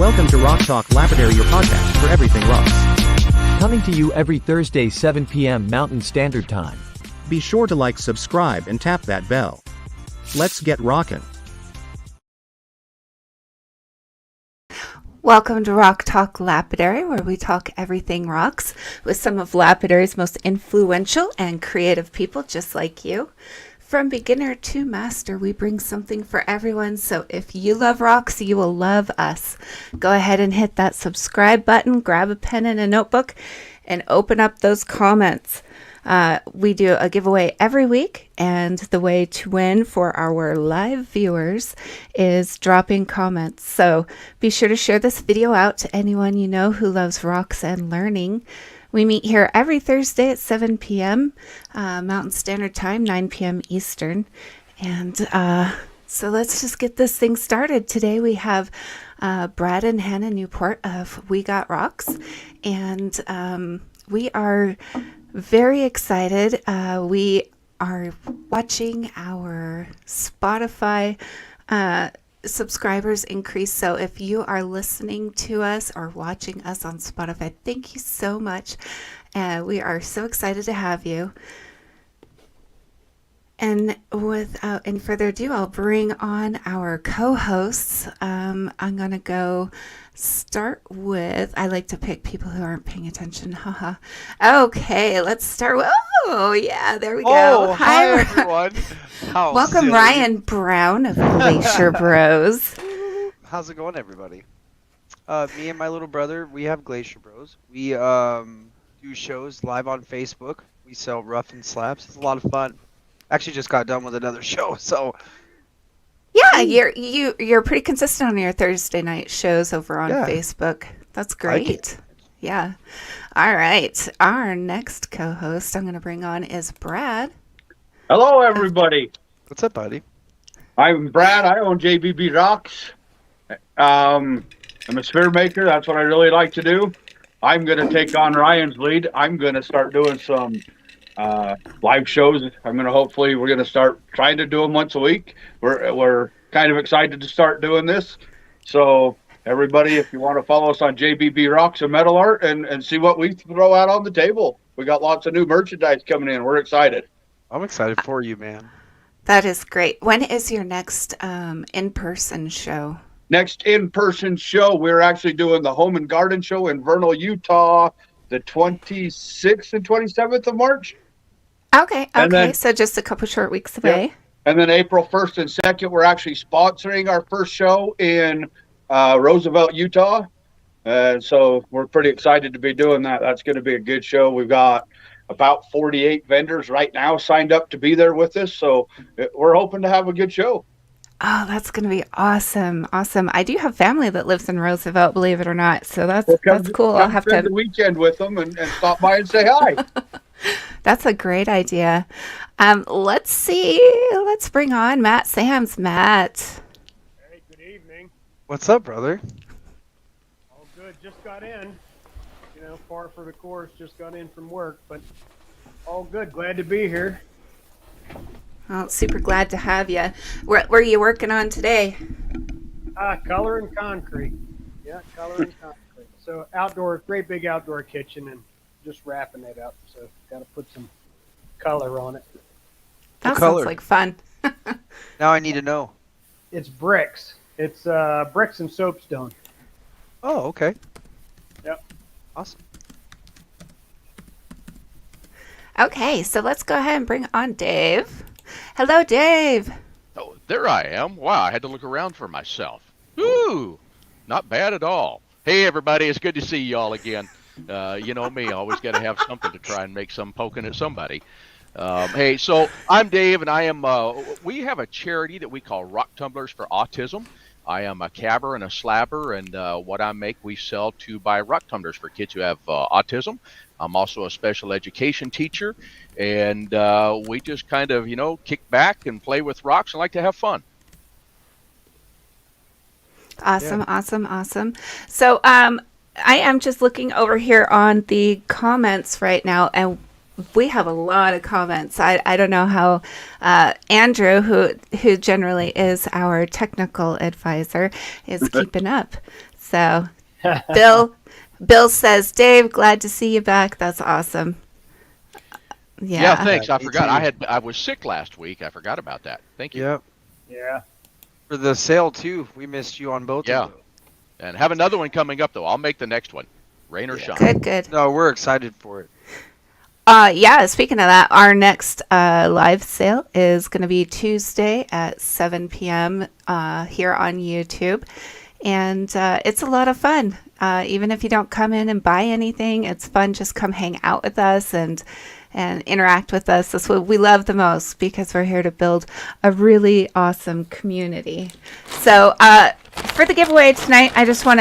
Welcome to Rock Talk Lapidary, your podcast for everything rocks. Coming to you every Thursday 7 p.m. Mountain Standard Time. Be sure to like, subscribe, and tap that bell. Let's get rockin'. Welcome to Rock Talk Lapidary, where we talk everything rocks with some of Lapidary's most influential and creative people just like you. From beginner to master, we bring something for everyone, so if you love rocks, you will love us. Go ahead and hit that subscribe button, grab a pen and a notebook, and open up those comments. We do a giveaway every week, and the way to win for our live viewers is dropping comments. So be sure to share this video out to anyone you know who loves rocks and learning. We meet here every Thursday at 7 p.m. Mountain Standard Time, 9 p.m. Eastern. And so let's just get this thing started. Today we have Brad and Hanna Newport of We Got Rocks. And we are very excited. We are watching our Spotify subscribers increase. So if you are listening to us or watching us on Spotify, thank you so much. We are so excited to have you. And without any further ado, I'll bring on our co-hosts. I'm going to go start with, I like to pick people who aren't paying attention. Haha. Okay, let's start with, oh, yeah, there we go. Oh, hi everyone. Welcome, silly. Ryan Brown of Glacier Bros. How's it going, everybody? Me and my little brother, we have Glacier Bros. We do shows live on Facebook. We sell rough and slaps. It's a lot of fun. Actually, just got done with another show, so. Yeah, you're pretty consistent on your Thursday night shows over on Facebook. That's great. Yeah. All right. Our next co-host I'm going to bring on is Brad. Hello, everybody. What's up, buddy? I'm Brad. I own JBB Rocks. I'm a sphere maker. That's what I really like to do. I'm going to take on Ryan's lead. I'm going to start doing some live shows. We're going to start trying to do them once a week. We're kind of excited to start doing this. So everybody, if you want to follow us on JBB Rocks and Metal Art and see what we throw out on the table, we got lots of new merchandise coming in. We're excited. I'm excited for you, man. That is great. When is your next in-person show? Next in-person show, we're actually doing the Home and Garden Show in Vernal, Utah, the 26th and 27th of March. Okay. Then, so just a couple short weeks away. Yeah. And then April 1st and 2nd, we're actually sponsoring our first show in Roosevelt, Utah. So we're pretty excited to be doing that. That's going to be a good show. We've got about 48 vendors right now signed up to be there with us. So we're hoping to have a good show. Oh, that's going to be awesome. Awesome. I do have family that lives in Roosevelt, believe it or not. So that's cool. I'll have to spend the weekend with them and stop by and say hi. That's a great idea. Let's see. Let's bring on Matt Sams. Matt. Hey, good evening. What's up, brother? All good. Just got in. Par for the course. Just got in from work, but all good. Glad to be here. Well, super glad to have you. What were you working on today? Color and concrete. Yeah, color and concrete. So great big outdoor kitchen and just wrapping it up. So got to put some color on it. That sounds like fun. Now I need to know. It's bricks. It's bricks and soapstone. Oh, okay. Yep. Awesome. Okay, so let's go ahead and bring on Dave. Hello, Dave. Oh, there I am. Wow, I had to look around for myself. Ooh, not bad at all. Hey, everybody, it's good to see you all again. You know me, I always got to have something to try and make some poking at somebody. Hey, so I'm Dave, and I am. We have a charity that we call Rock Tumblers for Autism. I am a cabber and a slabber, and what I make, we sell to buy rock tumblers for kids who have autism. I'm also a special education teacher, and we just kind of, kick back and play with rocks and like to have fun. Awesome, yeah. Awesome. So I am just looking over here on the comments right now, and we have a lot of comments. I don't know how Andrew, who generally is our technical advisor, is keeping up. So Bill says, Dave, glad to see you back. That's awesome. Yeah, thanks. I me forgot. too. I was sick last week. I forgot about that. Thank you. Yep. Yeah. For the sale too, we missed you on both Yeah. of those. And have another one coming up, though. I'll make the next one. Rain or shine. Good. No, we're excited for it. Yeah, speaking of that, our next live sale is going to be Tuesday at 7 p.m. Here on YouTube. And it's a lot of fun. Even if you don't come in and buy anything, it's fun. Just come hang out with us and interact with us. That's what we love the most, because we're here to build a really awesome community. So for the giveaway tonight, I want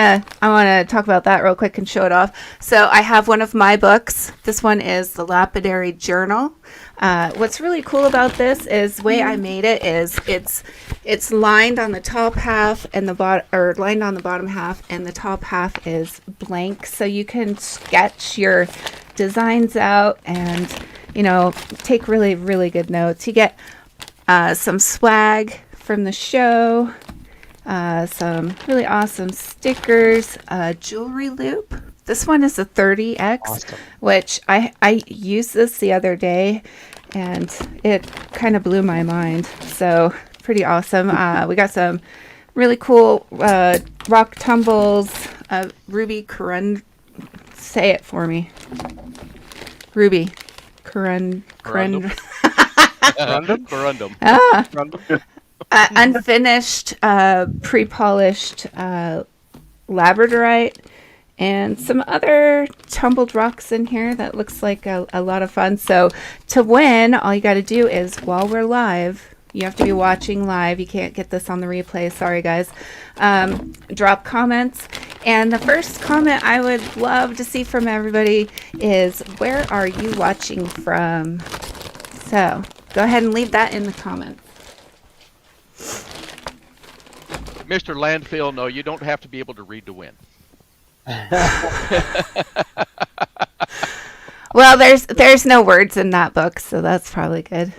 to talk about that real quick and show it off. So I have one of my books. This one is the Lapidary Journal. What's really cool about this is the way I made it is it's lined on the top half and lined on the bottom half, and the top half is blank, so you can sketch your designs out and take really, really good notes. You get some swag from the show, some really awesome stickers, jewelry loop. This one is a 30X, Awesome. which I used this the other day, and it kind of blew my mind. So pretty awesome. We got some really cool rock tumbles, ruby corundum. Say it for me. Ruby corundum. Corundum. Unfinished, pre-polished labradorite, and some other tumbled rocks in here that looks like a lot of fun. So to win, all you got to do is, while we're live, you have to be watching live. You can't get this on the replay. Sorry, guys. Drop comments. And the first comment I would love to see from everybody is, where are you watching from? So go ahead and leave that in the comments. Mr. Landfill, no, you don't have to be able to read to win. Well, there's no words in that book, so that's probably good.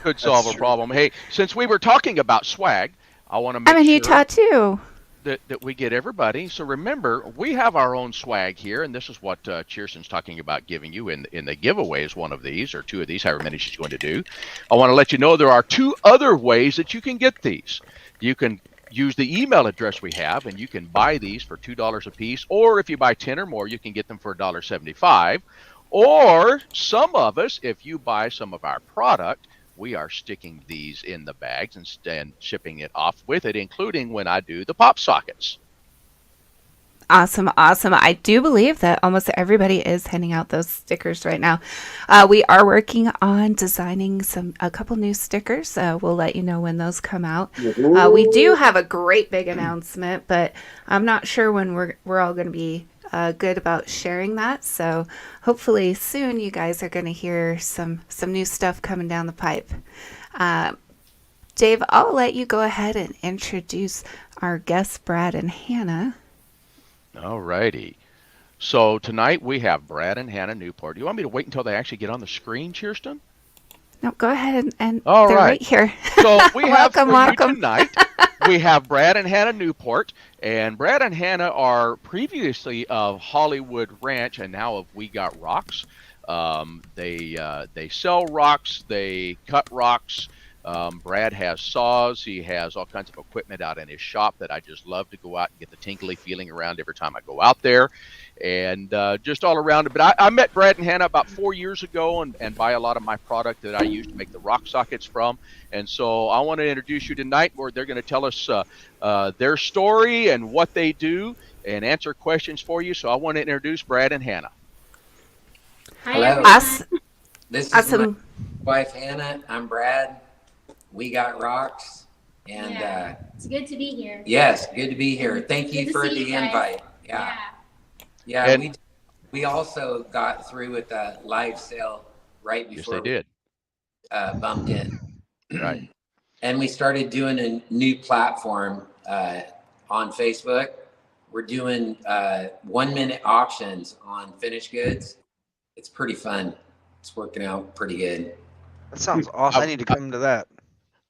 Could solve a problem. Hey, since we were talking about swag, I want to make I'm in sure Utah too. that we get everybody. So remember, we have our own swag here, and this is what Cheerson's talking about giving you in the giveaway is one of these, or two of these, however many she's going to do. I want to let you know there are two other ways that you can get these. You can use the email address we have, and you can buy these for $2 a piece, or if you buy 10 or more, you can get them for $1.75. Or some of us, if you buy some of our product, we are sticking these in the bags and shipping it off with it, including when I do the pop sockets. Awesome. I do believe that almost everybody is handing out those stickers right now. We are working on designing a couple new stickers. We'll let you know when those come out. We do have a great big announcement, but I'm not sure when we're all going to be good about sharing that. So hopefully soon you guys are going to hear some new stuff coming down the pipe. Dave, I'll let you go ahead and introduce our guests, Brad and Hannah. All righty. So tonight we have Brad and Hanna Newport. Do you want me to wait until they actually get on the screen, Kirsten? No, go ahead and All they're right. right here. So we have welcome. You tonight, we have Brad and Hanna Newport. And Brad and Hanna are previously of Hollywood Ranch and now of We Got Rocks. They sell rocks, they cut rocks. Brad has saws. He has all kinds of equipment out in his shop that I just love to go out and get the tingly feeling around every time I go out there. And just all around it. But I met Brad and Hanna about 4 years ago and buy a lot of my product that I use to make the rock sockets from. And so I want to introduce you tonight where they're going to tell us their story and what they do and answer questions for you. So I want to introduce Brad and Hanna. Hello. This is Awesome. my wife Hannah. I'm Brad. We Got Rocks. And it's good to be here. yes, good to be here. Thank you Good to for see the you guys. invite. Yeah. And- We also got through with a live sale right Yes, before they did. we bumped in. Right. And we started doing a new platform on Facebook. We're doing 1 minute auctions on finished goods. It's pretty fun. It's working out pretty good. That sounds awesome. I need to come to that.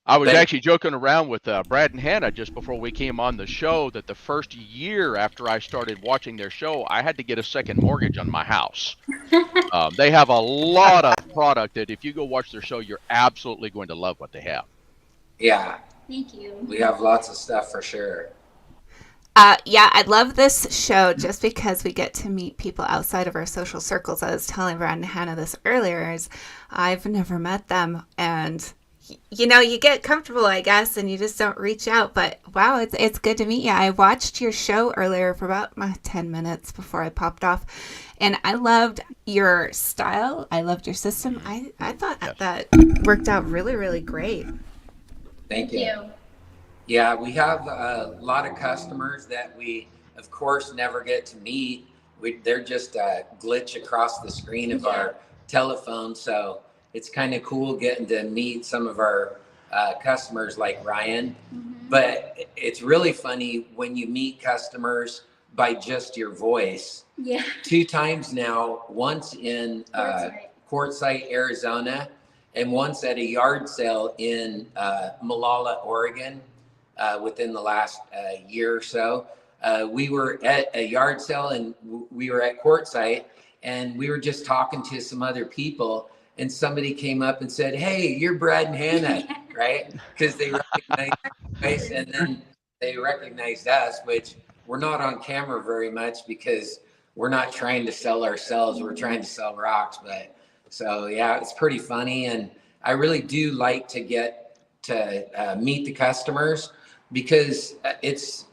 I was But actually joking around with Brad and Hannah just before we came on the show that the first year after I started watching their show, I had to get a second mortgage on my house. They have a lot of product that if you go watch their show, you're absolutely going to love what they have. yeah, Thank you. we have lots of stuff for sure. Yeah, I love this show just because we get to meet people outside of our social circles. I was telling Brad and Hannah this earlier, is I've never met them, and you get comfortable, I guess, and you just don't reach out. But wow, it's good to meet you. I watched your show earlier for about 10 minutes before I popped off, and I loved your style. I loved your system. I thought that worked out really, really great. Thank you. Yeah, we have a lot of customers that we, of course, never get to meet. They're just a glitch across the screen of our telephone. So it's kind of cool getting to meet some of our customers like Ryan. But it's really funny when you meet customers by just your voice. Yeah. 2 times now, once in Quartzsite, Arizona, and once at a yard sale in Malala, Oregon. Within the last year or so, we were at a yard sale and we were at Quartzsite, and we were just talking to some other people, and somebody came up and said, "Hey, you're Brad and Hannah," right? Because they recognized us, and then they recognized us, which we're not on camera very much because we're not trying to sell ourselves. We're trying to sell rocks. But so yeah, it's pretty funny, and I really do like to get to meet the customers, because it's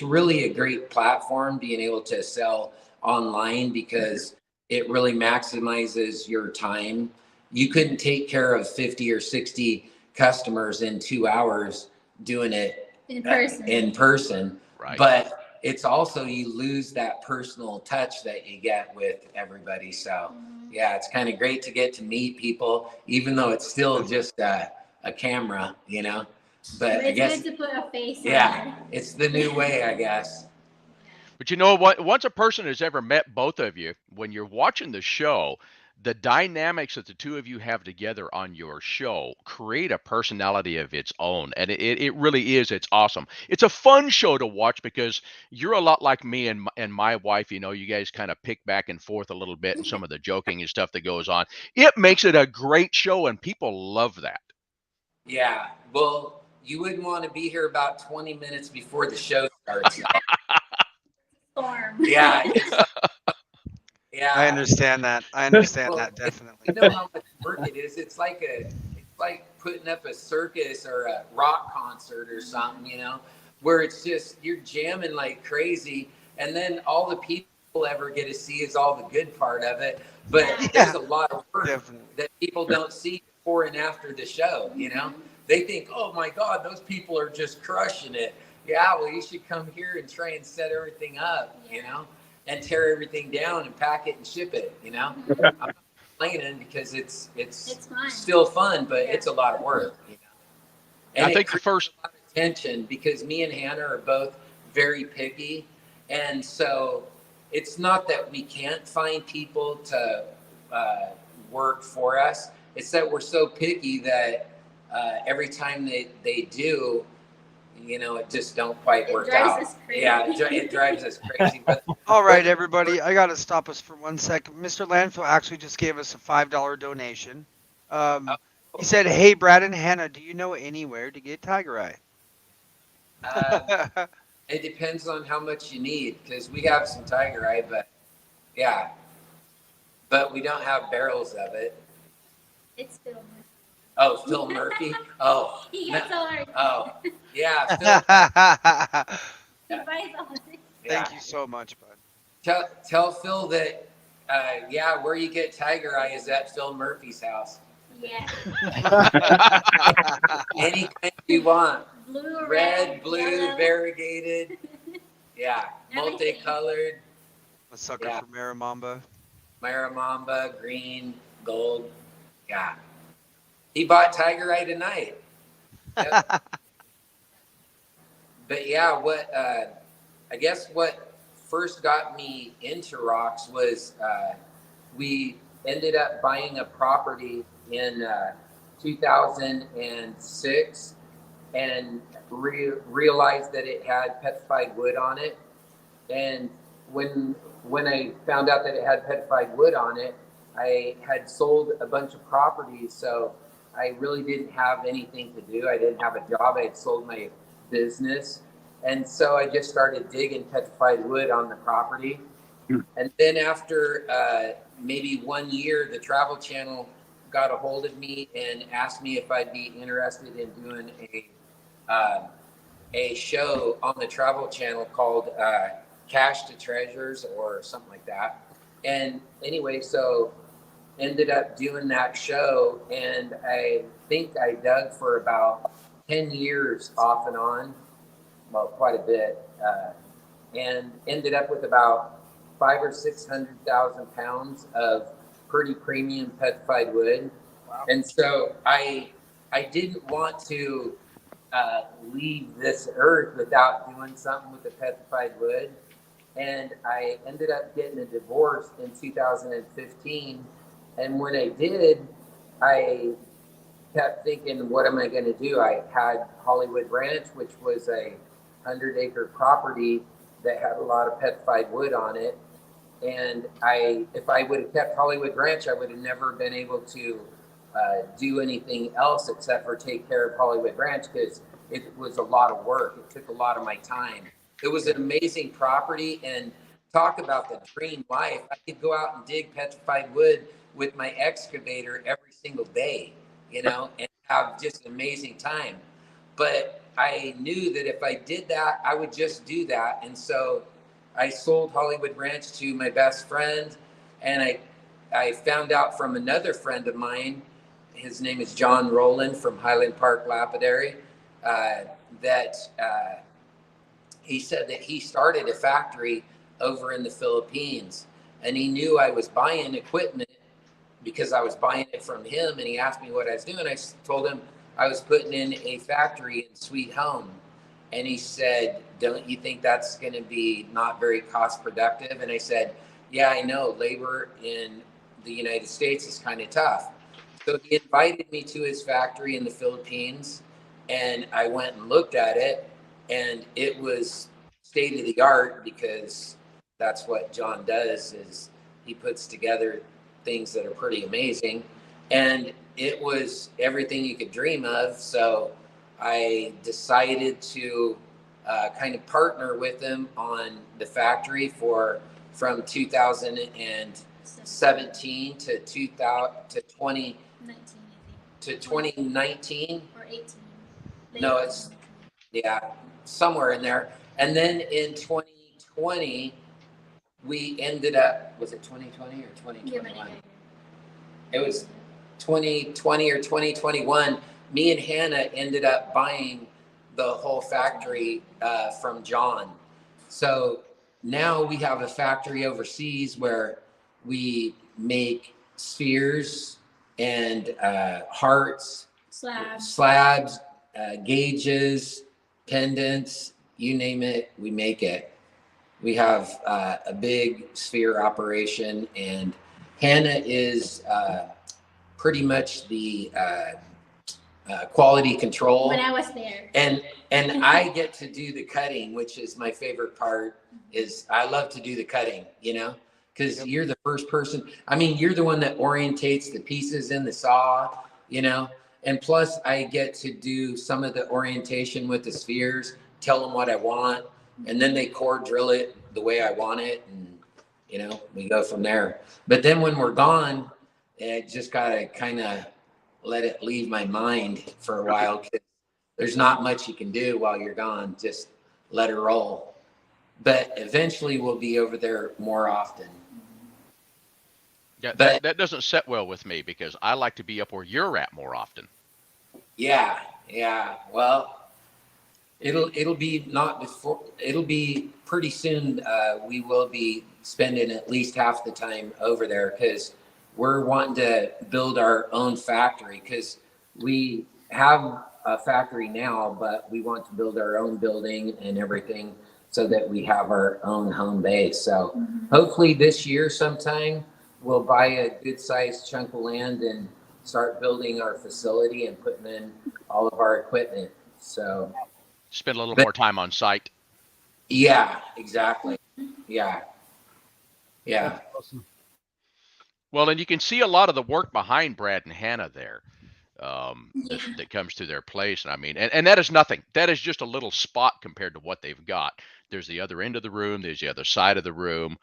really a great platform being able to sell online, because it really maximizes your time. You couldn't take care of 50 or 60 customers in 2 hours doing it in person. Right. But it's also, you lose that personal touch that you get with everybody. So yeah, it's kind of great to get to meet people, even though it's still just a camera, But I guess it's good to put a face on yeah, it's the new way, I guess. But you know what? Once a person has ever met both of you, when you're watching the show, the dynamics that the two of you have together on your show create a personality of its own. And it really is. It's awesome. It's a fun show to watch because you're a lot like me and my wife. You guys kind of pick back and forth a little bit and some of the joking and stuff that goes on. It makes it a great show, and people love that. Yeah. Well, you wouldn't want to be here about 20 minutes before the show starts. Storm. Yeah. Yeah. I understand that. Definitely. You know how much work it is. It's like putting up a circus or a rock concert or something, where it's just, you're jamming like crazy, and then all the people ever get to see is all the good part of it. But there's a lot of work that people don't see before and after the show, They think, oh my God, those people are just crushing it. Yeah, well, you should come here and try and set everything up, and tear everything down and pack it and ship it, I'm not complaining, because it's fun. Still fun, but it's a lot of work, And I think the first a lot of attention, because me and Hannah are both very picky, and so it's not that we can't find people to work for us. It's that we're so picky that every time they do, it just don't quite work out. Yeah, it drives us crazy. But all right, everybody, I got to stop us for 1 second. Mr. Landfill actually just gave us a $5 donation. He said, "Hey, Brad and Hannah, do you know anywhere to get Tiger Eye?" It depends on how much you need, because we have some Tiger Eye, but we don't have barrels of it. It's Phil. Oh, Phil Murphy. Oh, He gets all our. oh, yeah. Phil. He buys all of it. Yeah. Thank you so much, bud. Tell Phil that, where you get Tiger Eye is at Phil Murphy's house. Yeah. Any kind you want. Blue, Red, blue, yellow. variegated. Yeah, Everything. multicolored. A sucker for Maramamba. Maramamba, green, gold. Yeah. He bought Tiger Eye tonight. Yep. But yeah, I guess what first got me into rocks was we ended up buying a property in 2006, and realized that it had petrified wood on it. And when I found out that it had petrified wood on it, I had sold a bunch of properties, so I really didn't have anything to do. I didn't have a job. I had sold my business. And so I just started digging petrified wood on the property. And then after maybe 1 year, the Travel Channel got a hold of me and asked me if I'd be interested in doing a show on the Travel Channel called Cash to Treasures or something like that. And anyway, so ended up doing that show, and I think I dug for about 10 years off and on, well, quite a bit, and ended up with about 500,000 or 600,000 pounds of pretty premium petrified wood. Wow. And so I didn't want to leave this earth without doing something with the petrified wood. And I ended up getting a divorce in 2015. And when I did, I kept thinking, what am I going to do? I had Hollywood Ranch, which was a 100-acre property that had a lot of petrified wood on it. And if I would have kept Hollywood Ranch, I would have never been able to do anything else except for take care of Hollywood Ranch, because it was a lot of work. It took a lot of my time. It was an amazing property, and talk about the dream life. I could go out and dig petrified wood with my excavator every single day, and have just an amazing time. But I knew that if I did that, I would just do that. And so I sold Hollywood Ranch to my best friend, and I found out from another friend of mine, his name is John Rowland from Highland Park Lapidary, that he said that he started a factory over in the Philippines, and he knew I was buying equipment because I was buying it from him, and he asked me what I was doing. I told him I was putting in a factory in Sweet Home, and he said, don't you think that's going to be not very cost productive? And I said, yeah, I know, labor in the United States is kind of tough. So he invited me to his factory in the Philippines, and I went and looked at it, and it was state of the art, because that's what John does, is he puts together things that are pretty amazing. And it was everything you could dream of. So I decided to kind of partner with him on the factory from 2017 to 2019 or 18. No, it's somewhere in there. And then in 2020, we ended up, was it 2020 or 2021? It was 2020 or 2021. Me and Hannah ended up buying the whole factory from John. So now we have a factory overseas where we make spheres and hearts, slabs, gauges, pendants, you name it, we make it. We have a big sphere operation, and Hannah is pretty much the quality control. When I was there. And I get to do the cutting, which is my favorite part. Is I love to do the cutting, because you're the first person. I mean, you're the one that orientates the pieces in the saw, and plus I get to do some of the orientation with the spheres, tell them what I want, and then they core drill it the way I want it, and we go from there. But then when we're gone, I just gotta kind of let it leave my mind for a while, 'cause there's not much you can do while you're gone. Just let it roll. But eventually we'll be over there more often. Yeah, that doesn't set well with me, because I like to be up where you're at more often. Yeah. Well, it'll be not before. It'll be pretty soon. We will be spending at least half the time over there, because we're wanting to build our own factory, because we have a factory now, but we want to build our own building and everything so that we have our own home base. So hopefully this year sometime we'll buy a good sized chunk of land and start building our facility and putting in all of our equipment. So Spend a little more time on site. yeah, exactly. Yeah. Yeah. Awesome. Well, and you can see a lot of the work behind Brad and Hannah there. Yeah. That comes to their place. And I mean, and that is nothing. That is just a little spot compared to what they've got. There's the other end of the room. There's the other side of the room.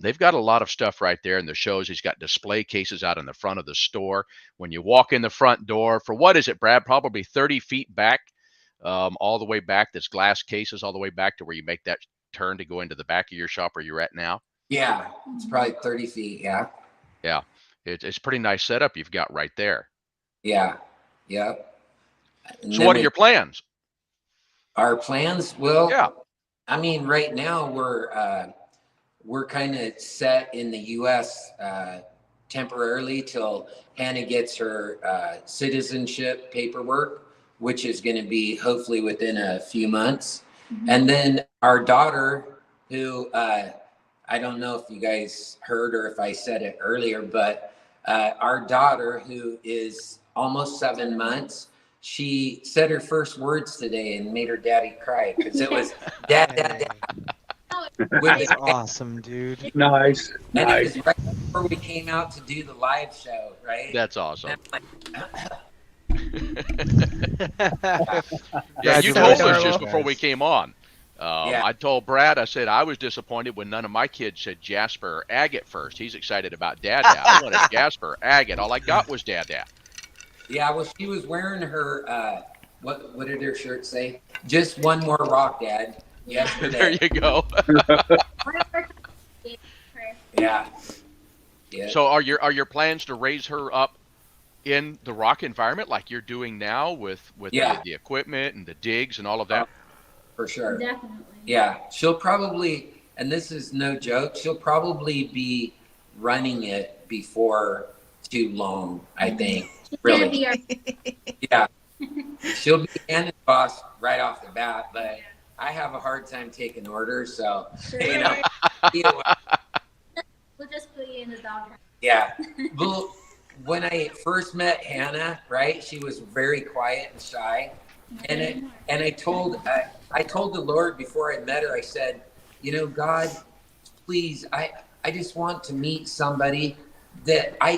They've got a lot of stuff right there in the shows. He's got display cases out in the front of the store. When you walk in the front door, for what is it, Brad? Probably 30 feet back, all the way back. There's glass cases all the way back to where you make that turn to go into the back of your shop where you're at now. Yeah. It's probably 30 feet. Yeah. Yeah, it's pretty nice setup you've got right there. Yeah. Yeah. And So then what are your plans? our plans? Well, Yeah. I mean, right now we're kind of set in the U.S. Temporarily till Hannah gets her citizenship paperwork, which is going to be hopefully within a few months. Mhm. And then our daughter, who I don't know if you guys heard or if I said it earlier, but our daughter, who is almost 7 months, she said her first words today and made her daddy cry because it was dad, dad, dad. With That's the- awesome, dude. Nice. and Nice. it was right before we came out to do the live show, right? That's awesome. And I'm Yeah, you Congratulations, told us Carlo. just before we came on. Yeah. I told Brad, I said I was disappointed when none of my kids said Jasper or Agate first. He's excited about Dad. I wanted Jasper, Agate. All I got was Dad. Yeah, well, she was wearing her what did her shirt say? Just one more rock, Dad. There Yesterday. you go. Yeah. Yeah. So are your plans to raise her up in the rock environment like you're doing now with Yeah. the equipment and the digs and all of that? For sure. Definitely. Yeah, she'll probably, and this is no joke, she'll probably be running it before too long, I think. She's gonna Really. be our Yeah. She'll be Hannah's boss right off the bat, but I have a hard time taking orders, so, you know. We'll just put you in the doghouse. Yeah. Well, when I first met Hannah, right, she was very quiet and shy. And I told the Lord before I met her, I said, you know, God, please, I just want to meet somebody that I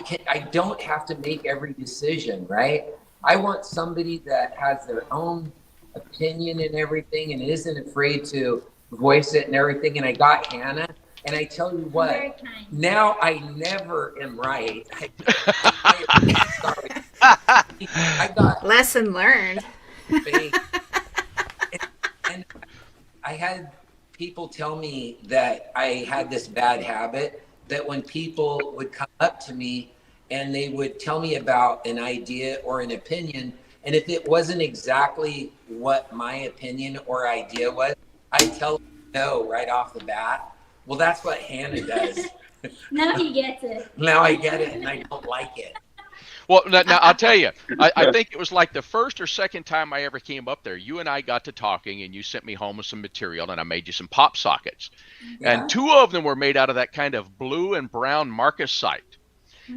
don't have to make every decision, right? I want somebody that has their own opinion and everything and isn't afraid to voice it and everything. And I got Hannah, and I tell you what, Very kind. now I never am right. I got Lesson learned. faith. And I had people tell me that I had this bad habit that when people would come up to me and they would tell me about an idea or an opinion, and if it wasn't exactly what my opinion or idea was, I'd tell them no right off the bat. Well, that's what Hannah does. Now he gets it. Now I get it and I don't like it. Well, now I'll tell you, I think it was like the first or second time I ever came up there, you and I got to talking and you sent me home with some material and I made you some pop sockets. Yeah. And two of them were made out of that kind of blue and brown marcasite.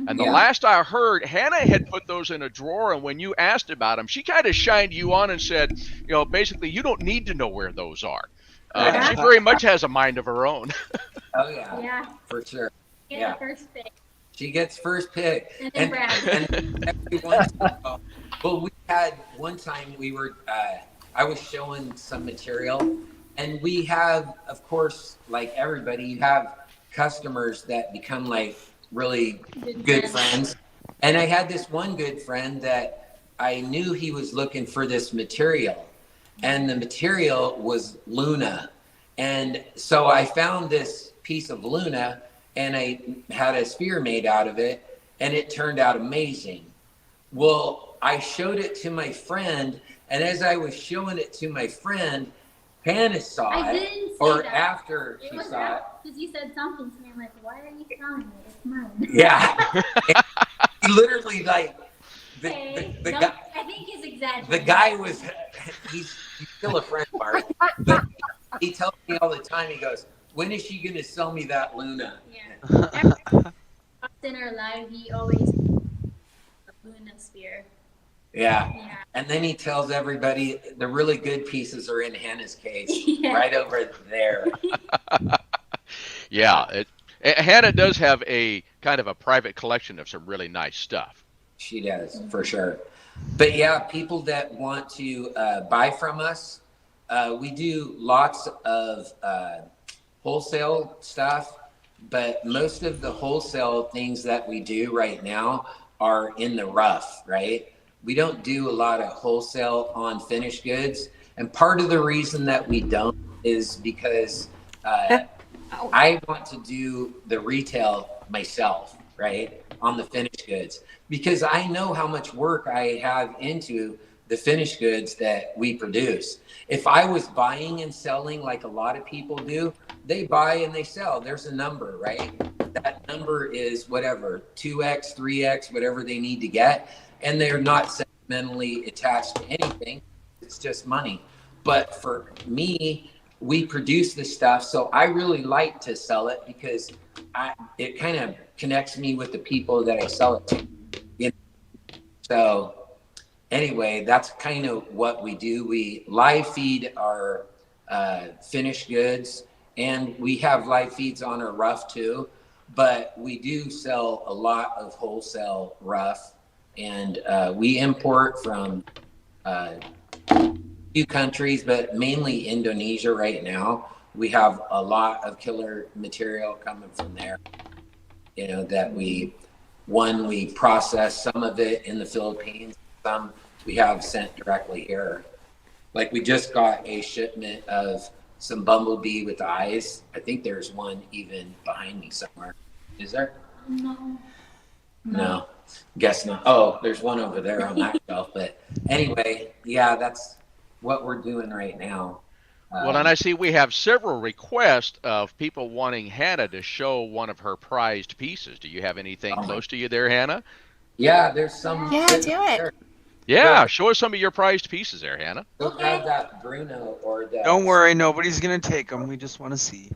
And the Yeah. last I heard, Hannah had put those in a drawer, and when you asked about them, she kind of shined you on and said, you know, basically, you don't need to know where those are. She very much has a mind of her own. Oh yeah, Yeah. for sure. Get Yeah. the first pick. She gets first pick. And then Brad. and every once in a while, well, we had one time we were, I was showing some material, and we have, of course, like everybody, you have customers that become like really good friends. And I had this one good friend that I knew he was looking for this material, and the material was Luna. And so I found this piece of Luna, and I had a sphere made out of it, and it turned out amazing. Well, I showed it to my friend, and as I was showing it to my friend, Hannah saw I it, didn't say or that. after It she was saw it. because you said something to me. I'm like, why are you telling me? It's mine. Yeah. Literally, like, Okay. the No, guy. I think he's exaggerating. The guy was, he's still a friend of ours, but he tells me all the time, he goes, when is she going to sell me that Luna? Yeah. Every in our life, he always a Luna sphere. Yeah. And then he tells everybody the really good pieces are in Hannah's case, right over there. Yeah, Hannah does have a kind of a private collection of some really nice stuff. She does, for sure. But yeah, people that want to buy from us, we do lots of wholesale stuff, but most of the wholesale things that we do right now are in the rough, right? We don't do a lot of wholesale on finished goods. And part of the reason that we don't is because I want to do the retail myself, right? On the finished goods, because I know how much work I have into the finished goods that we produce. If I was buying and selling like a lot of people do, they buy and they sell. There's a number, right? That number is whatever, 2x, 3x, whatever they need to get. And they're not sentimentally attached to anything. It's just money. But for me, we produce this stuff. So I really like to sell it because it kind of connects me with the people that I sell it to. You know? So anyway, that's kind of what we do. We live feed our finished goods, and we have live feeds on our rough too, but we do sell a lot of wholesale rough, and we import from a few countries, but mainly Indonesia right now. We have a lot of killer material coming from there, you know, that we process some of it in the Philippines, some we have sent directly here. Like we just got a shipment of some bumblebee with eyes. I think there's one even behind me somewhere. Is there? No. Guess not. Oh, there's one over there on that shelf. But anyway, yeah, that's what we're doing right now. Well, and I see we have several requests of people wanting Hannah to show one of her prized pieces. Do you have anything close to you there, Hannah? Yeah, there's some. Yeah, do it. There. Yeah, show us some of your prized pieces there, Hannah. Go grab that Bruno or that. Don't worry, nobody's gonna take them. We just want to see.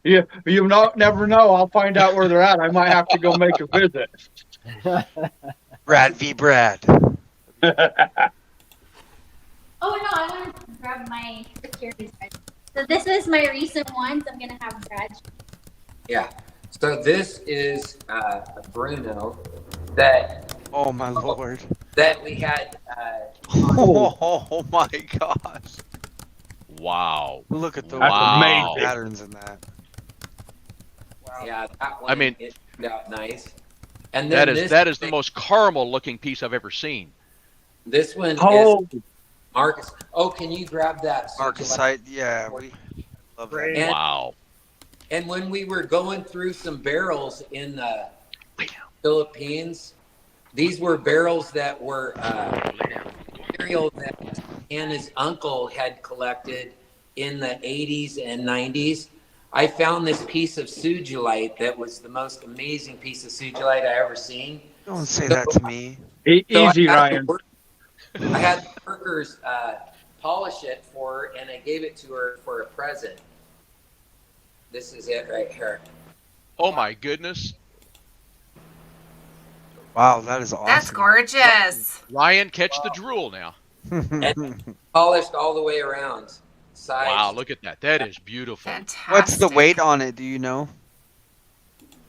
You never know. I'll find out where they're at. I might have to go make a visit. Brad v. Brad. Oh no, I want to grab my security card. So this is my recent ones. I'm gonna have Brad. Yeah. So this is a Bruno that. Oh my lord. That we had. Oh my gosh. Wow. Look at those Wow. patterns in that. Wow. Yeah, that one. I mean, it turned out nice. And then that is the most caramel looking piece I've ever seen. This one is Marcus. Oh, can you grab that? Marcusite, yeah, we love that. And, wow. And when we were going through some barrels in the Philippines, these were barrels that were material that Anna's uncle had collected in the 80s and 90s. I found this piece of sugilite that was the most amazing piece of sugilite I ever seen. Don't say that to me. Easy, Ryan. I had the workers polish it for her, and I gave it to her for a present. This is it right here. Oh my goodness. Wow, that is awesome. That's gorgeous. Ryan, catch the drool now. And polished all the way around. Sides. Wow, look at that. That is beautiful. Fantastic. What's the weight on it? Do you know?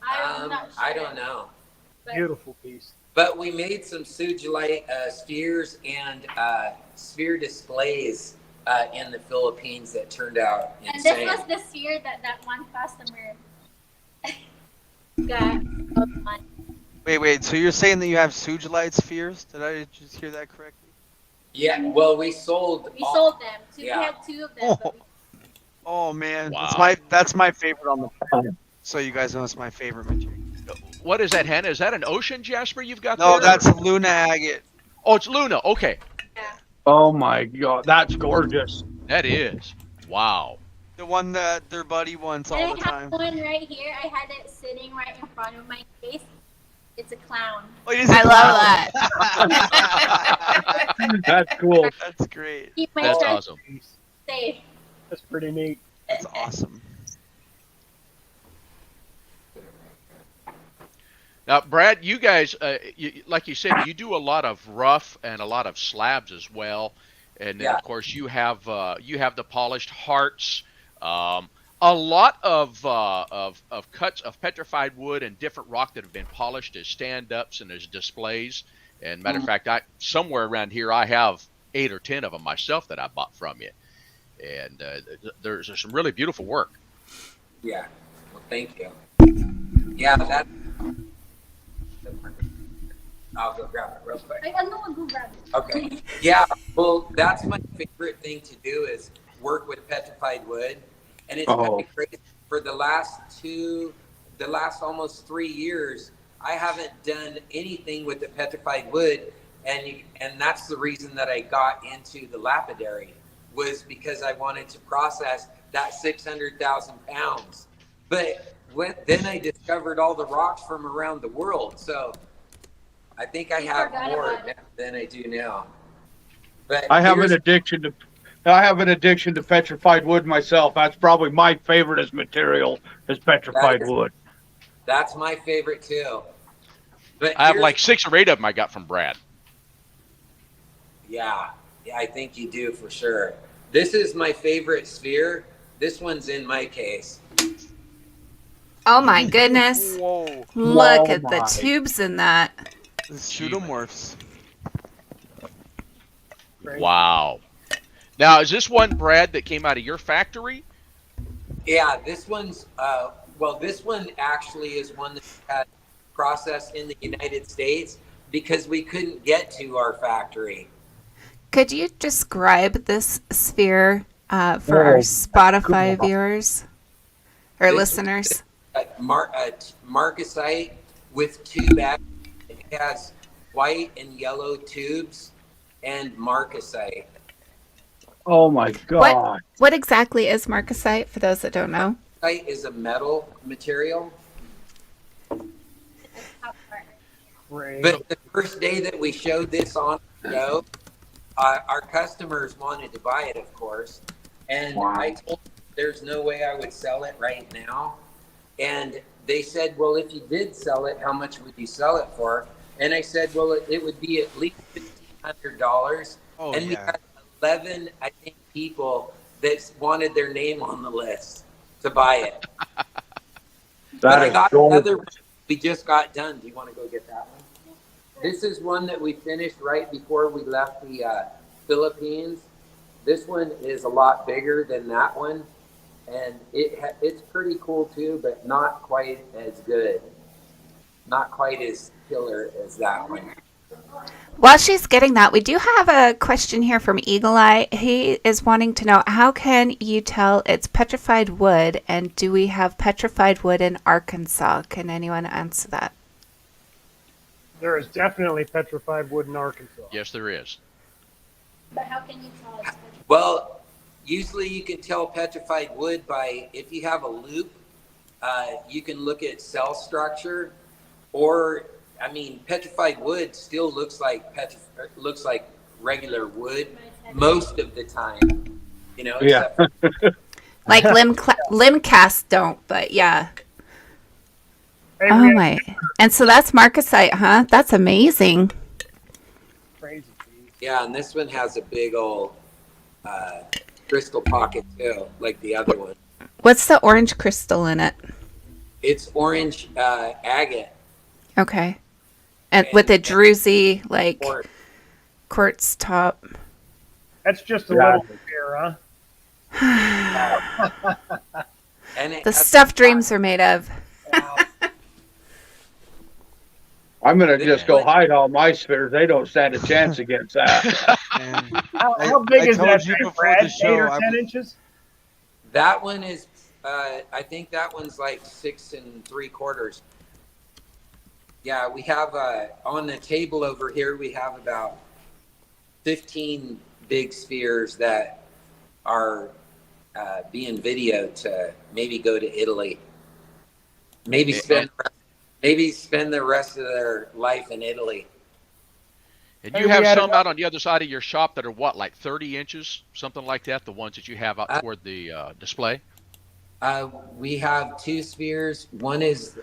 I'm not sure. I don't know. Beautiful piece. But we made some sugilite spheres and sphere displays in the Philippines that turned out insane. And this was the sphere that one customer got. Wait. So you're saying that you have sugilite spheres? Did I just hear that correctly? Yeah. Well, we sold. We sold them. So Yeah. we had 2 of them. But Oh man, Wow. that's my favorite on the planet. So you guys know it's my favorite material. What is that, Hannah? Is that an ocean jasper you've got No, there? that's Luna agate. Oh, it's Luna. Okay. Oh my God, that's gorgeous. That is. Wow. The one that their buddy wants and all I the have time. one right here. I had it sitting right in front of my face. It's a clown. Oh, it is I a love clown. that. That's cool. That's great. Keep my That's friends awesome. safe. That's pretty neat. That's awesome. Now, Brad, you guys, like you said, you do a lot of rough and a lot of slabs as well, and then Yeah. of course you have the polished hearts. A lot of cuts of petrified wood and different rock that have been polished as stand-ups and as displays. And matter of fact, somewhere around here I have 8 or 10 of them myself that I bought from you. And there's some really beautiful work. Yeah. Well, thank you. Yeah, that. I'll go grab it real quick. I know I'll go grab it. Okay. Yeah. Well, that's my favorite thing to do is work with petrified wood, and it's kind of crazy. For the last almost 3 years, I haven't done anything with the petrified wood, and that's the reason that I got into the lapidary, was because I wanted to process that 600,000 pounds. But then I discovered all the rocks from around the world. So I think I have more than I do now. But I have an addiction to petrified wood myself. That's probably my favorite material is petrified wood. That's my favorite too. But I have like 6 or 8 of them I got from Brad. Yeah, I think you do for sure. This is my favorite sphere. This one's in my case. Oh my goodness. Whoa. Look at the tubes in that. The pseudomorphs. Wow. Now, is this one, Brad, that came out of your factory? Yeah, this one's, this one actually is one that had processed in the United States because we couldn't get to our factory. Could you describe this sphere for our Spotify viewers or listeners? Marcasite with 2 bags. It has white and yellow tubes and marcasite. Oh my God. What exactly is marcasite for those that don't know? Marcasite is a metal material. But the first day that we showed this on the show, our customers wanted to buy it, of course. And I told them there's no way I would sell it right now. And they said, well, if you did sell it, how much would you sell it for? And I said, well, it would be at least $1,500. And we had 11, I think, people that wanted their name on the list to buy it. But I got another one we just got done. Do you want to go get that one? This is one that we finished right before we left the Philippines. This one is a lot bigger than that one. And it's pretty cool too, but not quite as good. Not quite as killer as that one. While she's getting that, we do have a question here from Eagle Eye. He is wanting to know, how can you tell it's petrified wood, and do we have petrified wood in Arkansas? Can anyone answer that? There is definitely petrified wood in Arkansas. Yes, there is. But how can you tell it's petrified? Well, usually you can tell petrified wood by, if you have a loop, you can look at cell structure, or, I mean, petrified wood still looks like regular wood most of the time, you know. Yeah. Like limb casts don't, but yeah. Hey, Oh my! And so that's marcasite, huh? That's amazing. Crazy. Yeah, and this one has a big old crystal pocket too, like the other one. What's the orange crystal in it? It's orange agate. Okay. And with a druzy, like, Quartz. quartz top. That's just a little sphere, huh? And it The has stuff dreams are made of. I'm going to just go hide all my spheres. They don't stand a chance against that. How big is that you thing, before Brad? the show, 8 or I 10 was- inches? That one is, I think that one's like 6 3/4. Yeah, we have on the table over here, we have about 15 big spheres that are being videoed to maybe go to Italy. Maybe spend the rest of their life in Italy. And you have some out on the other side of your shop that are what, like 30 inches, something like that, the ones that you have out toward the display? We have 2 spheres. One is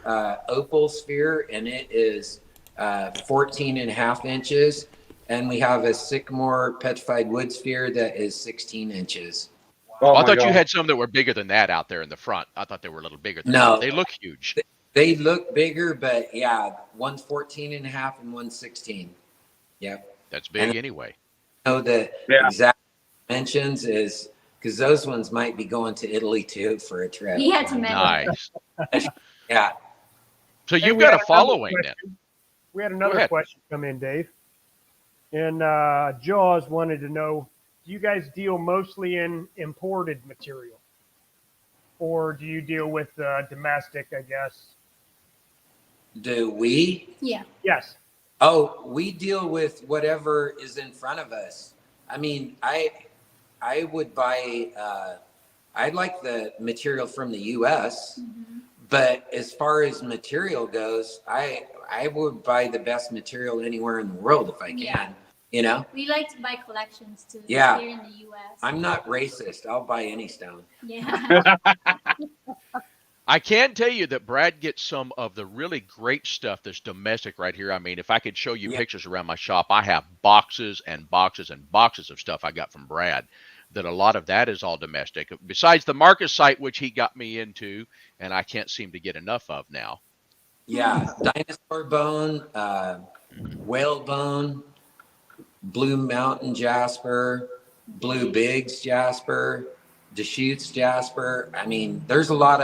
opal sphere, and it is 14.5 inches. And we have a sycamore petrified wood sphere that is 16 inches. Oh Well, I my thought you God. had some that were bigger than that out there in the front. I thought they were a little bigger than No. that. They look huge. They look bigger, but yeah, one's 14.5 and one's 16. Yep. That's big anyway. Know the exact dimensions is because those ones might be going to Italy too for a trip. He had to measure. Nice. Yeah. So Hey, you've we got had a following another then. question. We had Go another ahead. question come in, Dave. And Jaws wanted to know, do you guys deal mostly in imported material? Or do you deal with domestic, I guess? Do we? Yeah. Yes. Oh, we deal with whatever is in front of us. I mean, I would buy. I like the material from the U.S., but as far as material goes, I would buy the best material anywhere in the world if I can. Yeah. You know. We like to buy collections too. Yeah. Here in the U.S. I'm not racist. I'll buy any stone. Yeah. I can tell you that Brad gets some of the really great stuff that's domestic right here. I mean, if I could show you pictures around my shop, I have boxes and boxes and boxes of stuff I got from Brad. That a lot of that is all domestic. Besides the Marcus site, which he got me into, and I can't seem to get enough of now. Yeah, dinosaur bone, whale bone, blue mountain jasper, blue bigs jasper, Deschutes jasper. I mean, there's a lot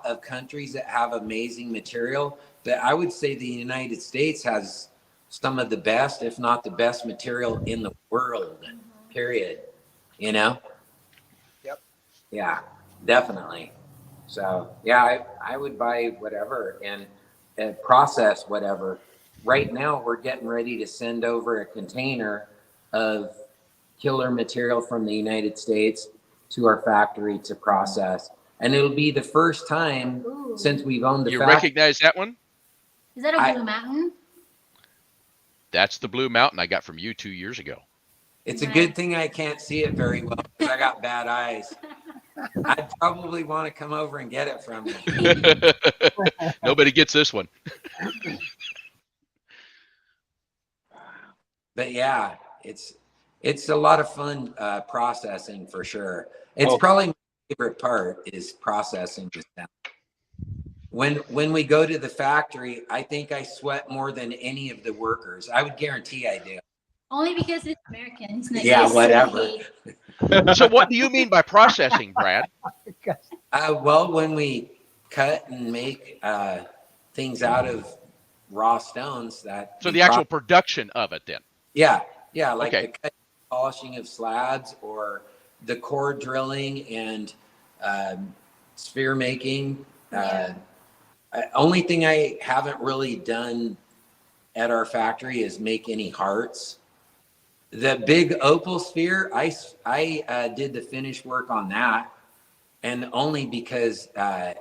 of countries that have amazing material, but I would say the United States has some of the best, if not the best material in the world, period. You know? Yep. Yeah, definitely. So yeah, I would buy whatever and process whatever. Right now, we're getting ready to send over a container of killer material from the United States to our factory to process. And it'll be the first time since we've owned the You factory. recognize that one? Is that a Blue Mountain? That's the Blue Mountain I got from you 2 years ago. It's a good thing I can't see it very well because I got bad eyes. I'd probably want to come over and get it from you. Nobody gets this one. But yeah, it's a lot of fun processing for sure. It's probably my favorite part is processing this stuff. When we go to the factory, I think I sweat more than any of the workers. I would guarantee I do. Only because it's American. It's not Yeah, used to whatever. heat. So what do you mean by processing, Brad? Well, when we cut and make things out of raw stones, So the actual production of it then. Yeah, like Okay. the cutting, polishing of slabs or the core drilling and sphere making. Only thing I haven't really done at our factory is make any hearts. The big opal sphere, I did the finish work on that, and only because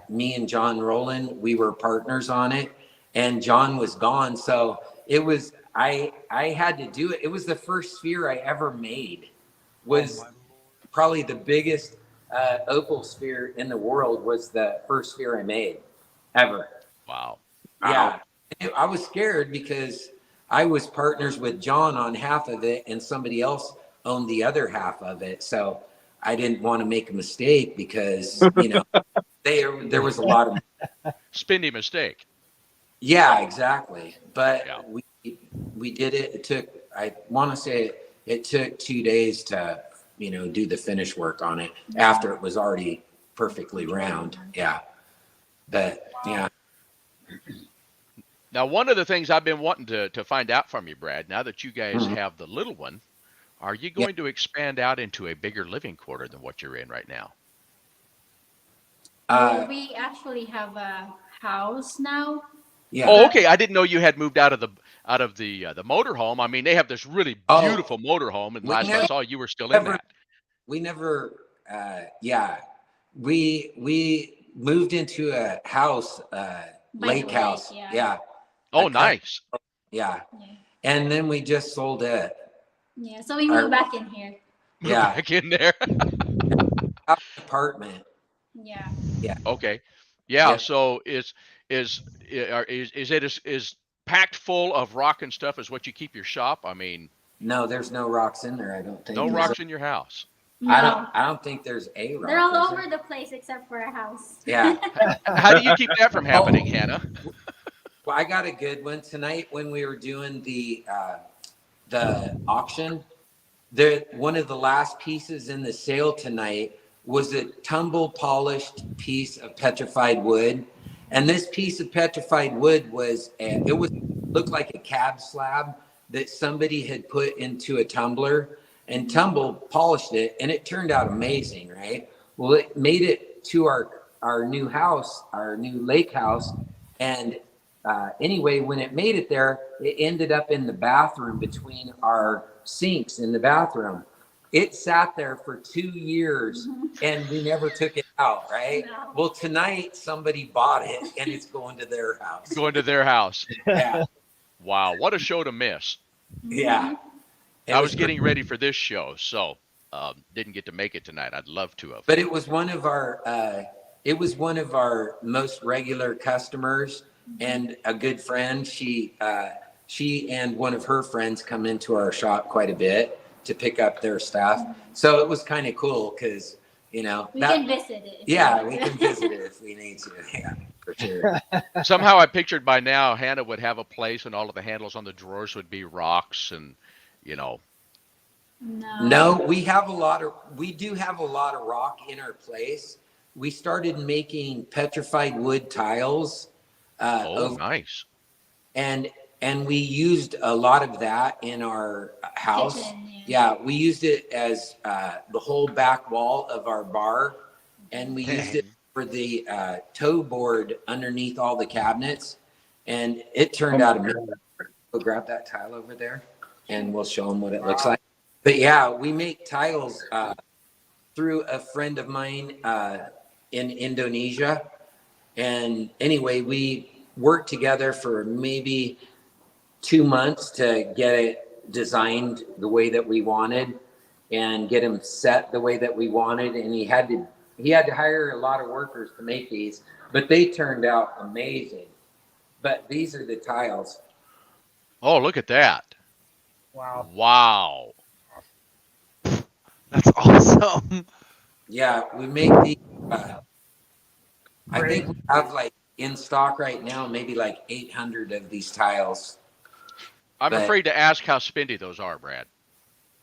me and John Rowland, we were partners on it, and John was gone, so it was I had to do it. It was the first sphere I ever made. Was probably the biggest opal sphere in the world. Was the first sphere I made ever. Wow. Yeah, I was scared because I was partners with John on half of it and somebody else owned the other half of it. So I didn't want to make a mistake because, you know, there was a lot of Spendy mistake. Yeah, exactly. But we did it. It took, I want to say it took 2 days to, you know, do the finish work on it after it was already perfectly round. Yeah. But yeah. Now, one of the things I've been wanting to find out from you, Brad, now that you guys have the little one, are you going to expand out into a bigger living quarter than what you're in right now? We actually have a house now. Yeah. Oh, okay. I didn't know you had moved out of the motorhome. I mean, they have this really beautiful motorhome, and last I saw you were still in that. We never. We moved into a house, lake house. Yeah. Oh, nice. Yeah. And then we just sold it. Yeah. So we moved back in here. Yeah. Back in there. have an apartment. Yeah. Yeah. Okay. Yeah. Yeah. So is is packed full of rock and stuff is what you keep your shop? I mean, No, there's no rocks in there. I don't think. no Is rocks there? in your house. No. I don't think there's a rock. They're all is over there? the place except for a house. Yeah. How do you keep that from happening, Oh. Hannah? Well, I got a good one tonight when we were doing the auction. One of the last pieces in the sale tonight was a tumble polished piece of petrified wood, and this piece of petrified wood looked like a cab slab that somebody had put into a tumbler and tumble polished it, and it turned out amazing, right? Well, it made it to our new house, our new lake house, and anyway, when it made it there, it ended up in the bathroom between our sinks in the bathroom. It sat there for 2 years and we never took it out, right? No. Well, tonight somebody bought it and it's going to their house. Going to their house. Yeah. Wow, what a show to miss. Yeah. I was getting ready for this show, so didn't get to make it tonight. I'd love to have. But it was one of our most regular customers and a good friend. She and one of her friends come into our shop quite a bit to pick up their stuff. So it was kind of cool because, We can visit it. Yeah, we can visit it if we need to. Yeah, for sure. Somehow I pictured by now Hannah would have a place and all of the handles on the drawers would be rocks and, No. No, we do have a lot of rock in our place. We started making petrified wood tiles. Nice. And we used a lot of that in our house. Kitchen, yeah, we used it as the whole back wall of our bar, and we used it for the toe board underneath all the cabinets, and it turned out amazing. We'll grab that tile over there, and we'll show them what it looks like. But yeah, we make tiles through a friend of mine in Indonesia, and anyway, we worked together for maybe 2 months to get it designed the way that we wanted and get them set the way that we wanted. And he had to hire a lot of workers to make these, but they turned out amazing. But these are the tiles. Oh, look at that. Wow. Wow. That's awesome. Yeah, we make these. I think we have like in stock right now, maybe like 800 of these tiles. I'm afraid to ask how spendy those are, Brad.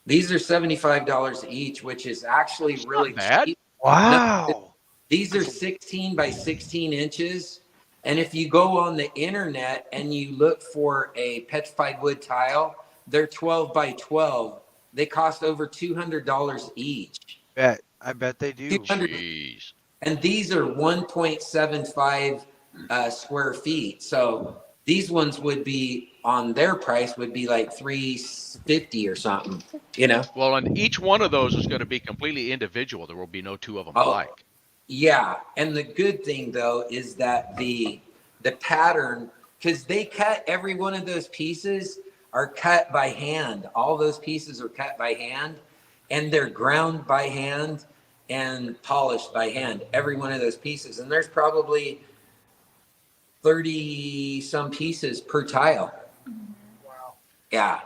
These are $75 each, which is actually really cheap. Wow. No, these are 16 by 16 inches. And if you go on the internet and you look for a petrified wood tile, they're 12 by 12. They cost over $200 each. I bet they do. Jeez. And these are 1.75 square feet. So these ones would be on their price would be like $350 or something, Well, and each one of those is going to be completely individual. There will be no two of them alike. Yeah, and the good thing though is that the pattern, because they cut every one of those pieces are cut by hand. All those pieces are cut by hand, and they're ground by hand and polished by hand. Every one of those pieces, and there's probably 30 some pieces per tile. Wow. Yeah,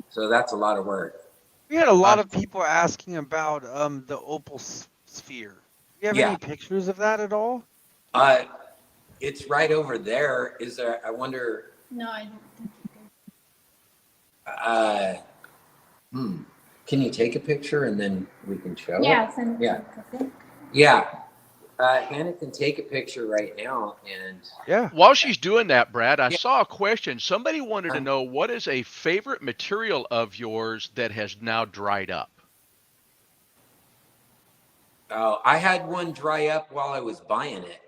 so that's a lot of work. We had a lot of people asking about the opal sphere. Do you have any pictures of that at all? It's right over there. Is there? I wonder. No, I don't think you could. Can you take a picture and then we can show Yeah, it? send it Yeah. to me. Yeah. Hannah can take a picture right now, and While she's doing that, Brad, I saw a question. Somebody wanted to know, what is a favorite material of yours that has now dried up? I had one dry up while I was buying it,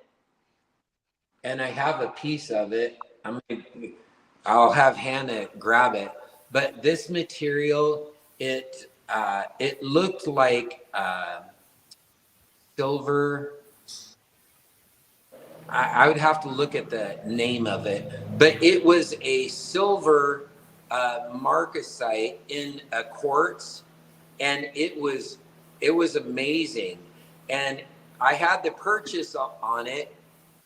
and I have a piece of it. I'll have Hannah grab it. But this material, it looked like silver. I would have to look at the name of it, but it was a silver marcasite in a quartz, and it was amazing. And I had the purchase on it,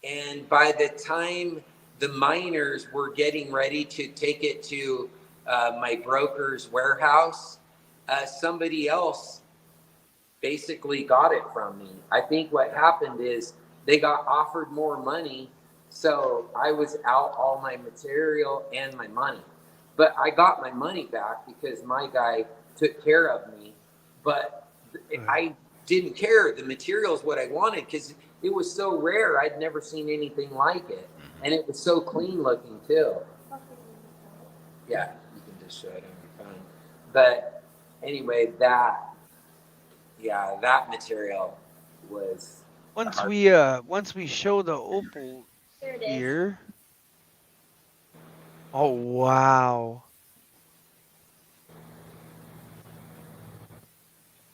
and by the time the miners were getting ready to take it to my broker's warehouse, somebody else basically got it from me. I think what happened is they got offered more money, so I was out all my material and my money. But I got my money back because my guy took care of me. But I didn't care. The material is what I wanted because it was so rare. I'd never seen anything like it. And it was so clean looking too. Yeah, you can just show it on your phone. But anyway, that material was Once we show the opal Here it is. here. Oh wow.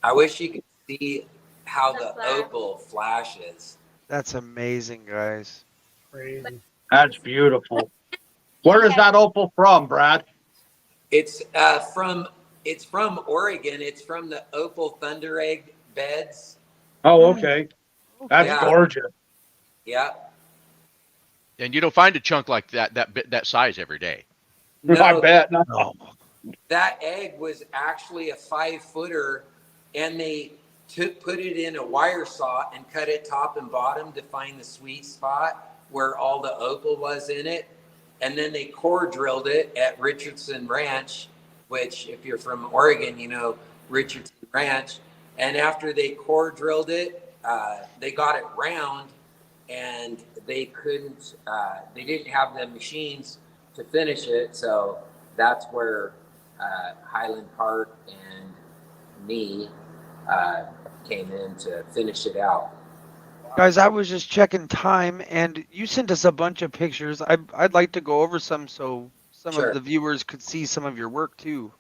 I wish you could see how the flash. opal flashes. That's amazing, guys. Crazy. That's beautiful. Where is that opal from, Brad? It's from Oregon. It's from the opal thunder egg beds. Oh, okay. That's Yeah. gorgeous. Yeah. And you don't find a chunk like that size every day. I No, bet. No. that egg was actually a 5-footer, and they put it in a wire saw and cut it top and bottom to find the sweet spot where all the opal was in it. And then they core drilled it at Richardson Ranch, which if you're from Oregon, you know Richardson Ranch. And after they core drilled it, they got it round, and they didn't have the machines to finish it. So that's where Highland Park and me came in to finish it out. Guys, I was just checking time, and you sent us a bunch of pictures. I'd like to go over some so some Sure. of the viewers could see some of your work too.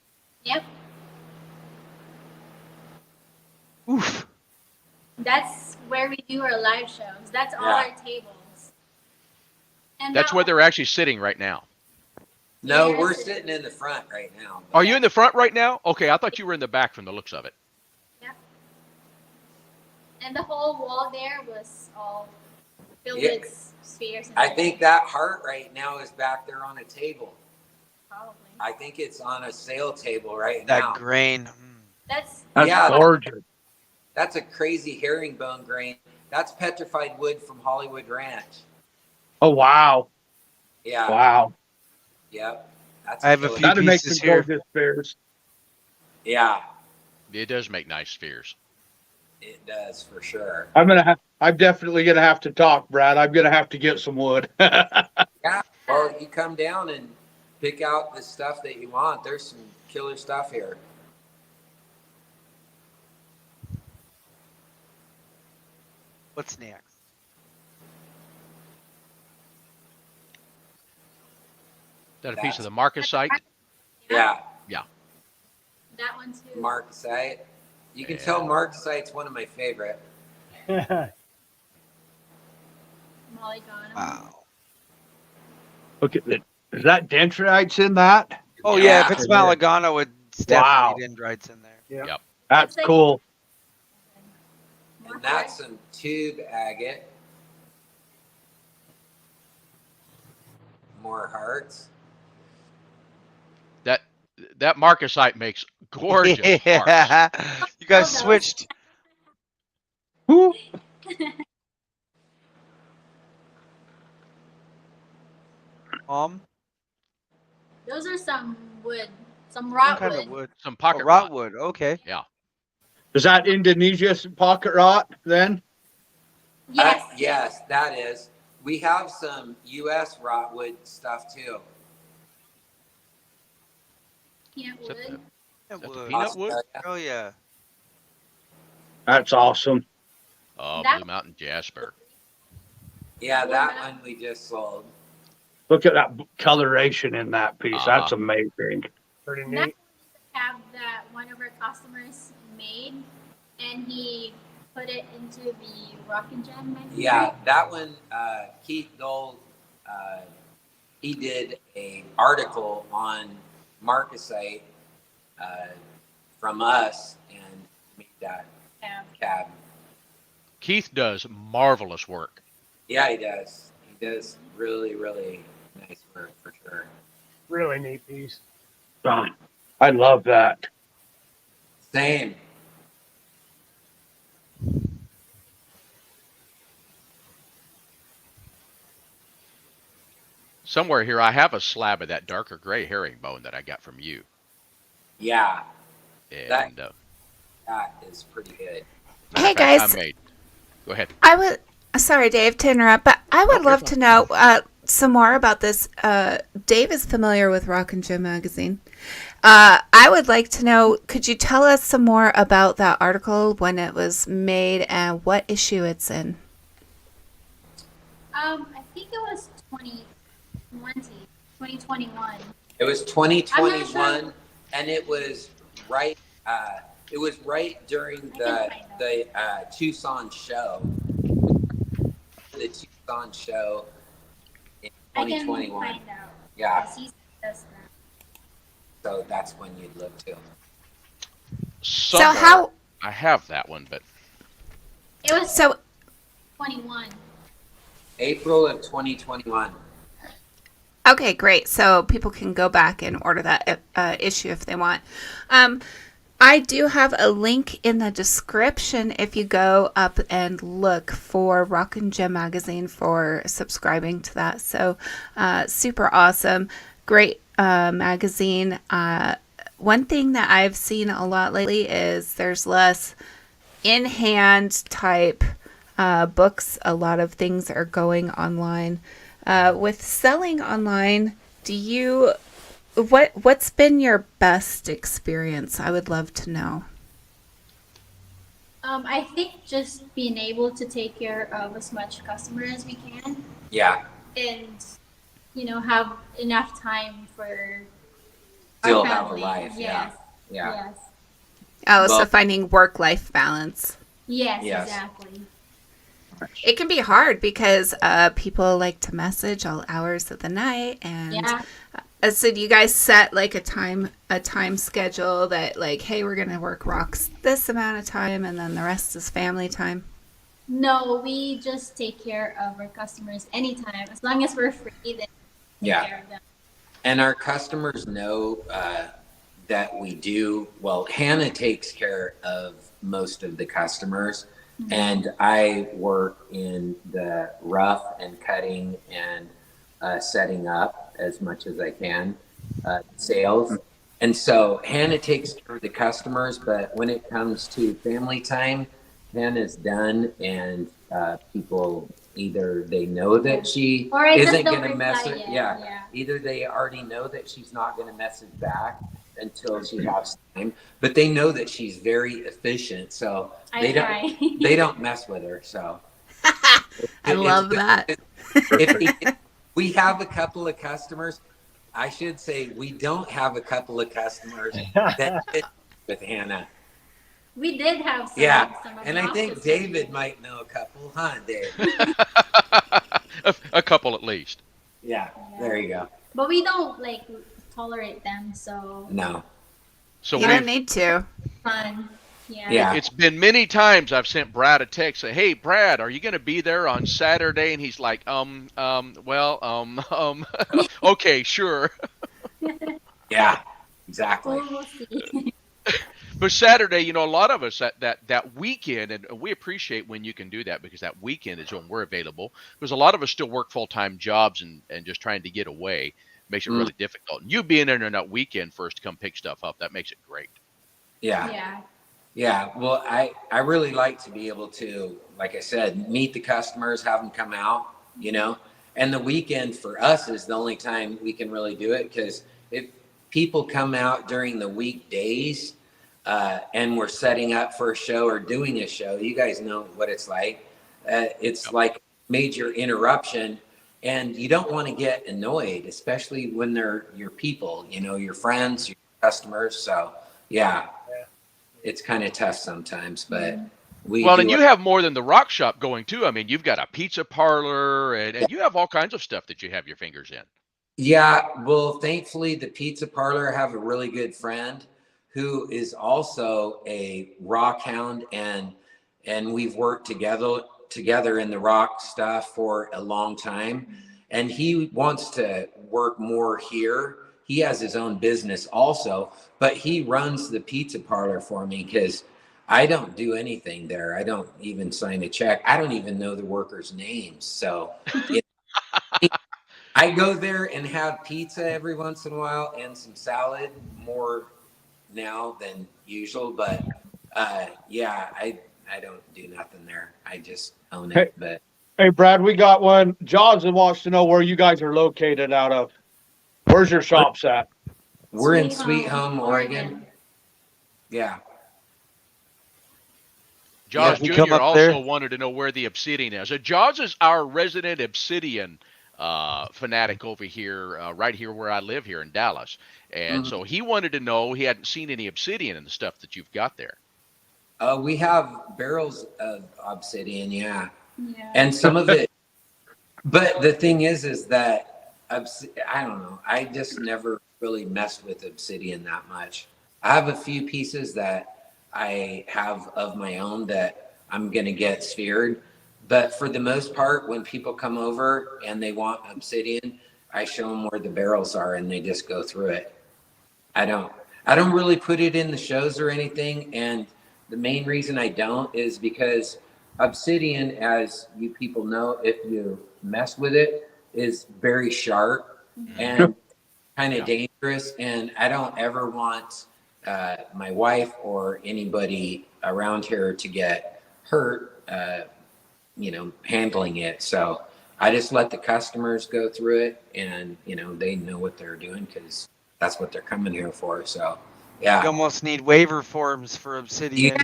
Yep. Oof. That's where we do our live shows. That's all Yeah. our tables. And That's that where they're actually sitting right now. No, Yes. we're sitting in the front right now. Are you in the front right now? Okay, I thought you were in the back from the looks of it. And the whole wall there was all filled Yeah. with spheres. And I think that heart right now is back there on a table. probably. I think it's on a sale table right That now. grain. That's That's Yeah. gorgeous. That's a crazy herringbone grain. That's petrified wood from Hollywood Ranch. Oh, wow. Yeah. Wow. Yep. That's I have a killer. few That'd make some pieces here. gorgeous bears. Yeah, It does make nice spheres. it does for sure. I'm definitely gonna have to talk, Brad. I'm gonna have to get some wood. Yeah. Well, you come down and pick out the stuff that you want. There's some killer stuff here. What's next? Is that a piece of the marcasite? Yeah. that one too. Marcasite. You can Yeah. tell Marcasite's one of my favorite. Molygone. Wow. Look at it. Is that dendrites in that? Oh Yeah. yeah, if it's Malagano, it's Wow. definitely dendrites in there. Yeah. That's like- cool. More And that's hearts. some tube agate. More hearts. That marcasite makes gorgeous hearts. Yeah. You guys Those. switched. Who? Those are some wood, some Some rot kind wood. of wood. Some Oh, pocket rot. rotwood. Okay. Is that Indonesia's pocket rot then? Yes. Yes, that is. We have some U.S. rotwood stuff too. Peanut Is that wood. Yeah, the wood. peanut wood? Australia. Oh yeah. That's awesome. Oh, That- Blue Mountain Jasper. Yeah, that one we just sold. Look at that coloration in that piece. That's Uh-huh. amazing. Pretty That neat. have that one of our customers made, and he put it into the Rockin' Gem magazine. Yeah, that one, Keith Dole, he did a article on marcasite from us and made that Yeah. cab. Keith does marvelous work. Yeah, he does. He does really, really nice work for sure. Really neat piece. I love that. Same. Somewhere here, I have a slab of that darker gray herringbone that I got from you. Yeah, And that is pretty good. matter Hey of fact, guys, I made. Go ahead. I would. Sorry, Dave, to interrupt, but I would love to know some more about this. Dave is familiar with Rock and Gym magazine. I would like to know. Could you tell us some more about that article, when it was made, and what issue it's in? I think it was 2021. It was 2021, and it was right. It was right during the Tucson show. The Tucson show in I can 2021. find out. Yeah, Yes, he does that. so that's when you'd look to. Somewhere, how- I have that one, but It was So 21. April of 2021. okay, great. So people can go back and order that issue if they want. I do have a link in the description if you go up and look for Rock and Gym magazine for subscribing to that. So super awesome. Great magazine. One thing that I've seen a lot lately is there's less in-hand type books. A lot of things are going online. With selling online, what's been your best experience? I would love to know. I think just being able to take care of as much customer as we can, Yeah, and have enough time for still our have a family. life. Yes. Yeah. Yes. Oh, so Well- finding work-life balance. Yes. Yes. Exactly. It can be hard because people like to message all hours of the night, and Yeah. so do you guys set like a time schedule that, like, hey, we're gonna work rocks this amount of time, and then the rest is family time? No, we just take care of our customers anytime. As long as we're free, then we Yeah. take care of them. And our customers know that we do. Well, Hanna takes care of most of the customers, and I work in the rough and cutting and setting up as much as I can, sales. And so Hanna takes care of the customers, but when it comes to family time, Hannah's done, and people either they know that she Or I just isn't don't going to reply message. yet, Yeah. yeah. Either they already know that she's not going to message back until she has time, but they know that she's very efficient, so I they try. don't they don't mess with her. So I love that. We have a couple of customers. I should say we don't have a couple of customers that fit with Hanna. We did have some. Yeah, some of and the I think office David managers. might know a couple, huh, Dave? a couple at least. Yeah, there you go. But we don't like tolerate them, so No. So You don't need to. fun. Yeah. Yeah. it's been many times I've sent Brad a text, say, "Hey, Brad, are you going to be there on Saturday?" And he's like, okay, sure." Yeah, exactly. We'll see. But Saturday, a lot of us that weekend, and we appreciate when you can do that, because that weekend is when we're available. Because a lot of us still work full-time jobs and just trying to get away makes it really difficult. And you being there on that weekend first to come pick stuff up, that makes it great. Yeah. Yeah. Yeah, well, I really like to be able to, like I said, meet the customers, have them come out, and the weekend for us is the only time we can really do it, because if people come out during the weekdays and we're setting up for a show or doing a show, you guys know what it's like. It's like major interruption, and you don't want to get annoyed, especially when they're your people, your friends, your customers. So, yeah. It's kind of tough sometimes, but and you have more than the rock shop going too. I mean, you've got a pizza parlor, and you have all kinds of stuff that you have your fingers in. Yeah, well, thankfully, the pizza parlor, I have a really good friend who is also a rock hound, and and we've worked together in the rock stuff for a long time. And he wants to work more here. He has his own business also, but he runs the pizza parlor for me because I don't do anything there. I don't even sign a check. I don't even know the workers' names. So I go there and have pizza every once in a while and some salad, more now than usual. But yeah, I don't do nothing there. I just own it. But Hey, Brad, we got one. Johnson wants to know where you guys are located out of. Where's your shops at? we're in Sweet Home, Oregon. Yeah. Jaws Yeah, we come Jr. up also there. wanted to know where the Obsidian is. Jaws is our resident Obsidian fanatic over here, right here where I live here in Dallas. And so he wanted to know, he hadn't seen any Obsidian in the stuff that you've got there. We have barrels of obsidian, yeah. Yeah. And some of it, but the thing is that I don't know. I just never really messed with obsidian that much. I have a few pieces that I have of my own that I'm going to get sphered. But for the most part, when people come over and they want obsidian, I show them where the barrels are and they just go through it. I don't really put it in the shows or anything. And the main reason I don't is because obsidian, as you people know, if you mess with it, is very sharp and kind of dangerous. And I don't ever want my wife or anybody around here to get hurt, handling it. So I just let the customers go through it, and they know what they're doing because that's what they're coming here for. So yeah, You almost need waiver forms for Obsidian.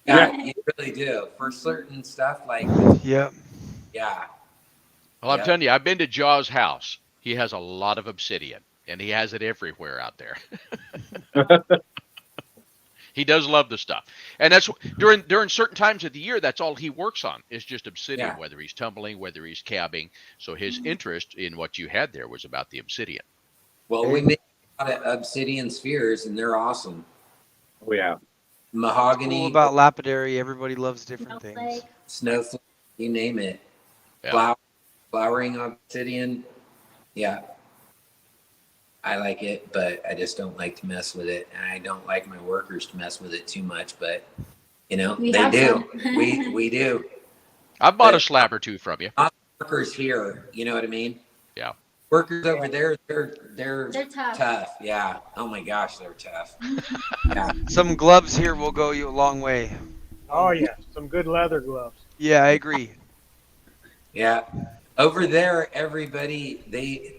yeah, you really do for certain stuff like Yep. yeah. Well, I'm Yeah. telling you, I've been to Jaws' house. He has a lot of Obsidian, and he has it everywhere out there. He does love the stuff, and that's during certain times of the year. That's all he works on is just Obsidian, Yeah. whether he's tumbling, whether he's cabbing. So his interest in what you had there was about the Obsidian. Well, we make a lot of obsidian spheres, and they're awesome. Oh, yeah. Mahogany, Cool about lapidary. Everybody loves different things. Snowflake. snowflake, you name it. Yeah. Flowering obsidian. Yeah. I like it, but I just don't like to mess with it. And I don't like my workers to mess with it too much, but We they have do. some. We do. I bought a slab or two from you. Workers here, you know what I mean? Yeah. Workers over there, they're They're tough. tough. Yeah. Oh my gosh, they're tough. Yeah. Some gloves here will go you a long way. Oh yeah, some good leather gloves. Yeah, I agree. Yeah. Over there, everybody, they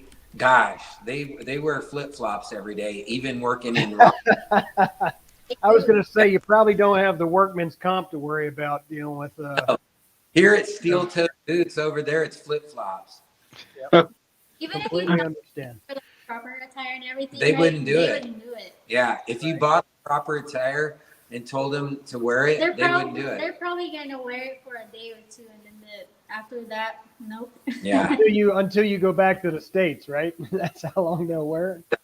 wear flip-flops every day, even working in rock. I was going to say you probably don't have the workman's comp to worry about dealing with. Here it's steel-toed boots. Over there, it's flip-flops. Even if Completely you understand. have the proper attire and everything, They right, wouldn't do they it. wouldn't do it. Yeah. If you bought proper attire and told them to wear it, they wouldn't do it. They're probably gonna wear it for a day or two, and then after that, nope. Yeah. Until you go back to the States, right? That's how long they'll wear it.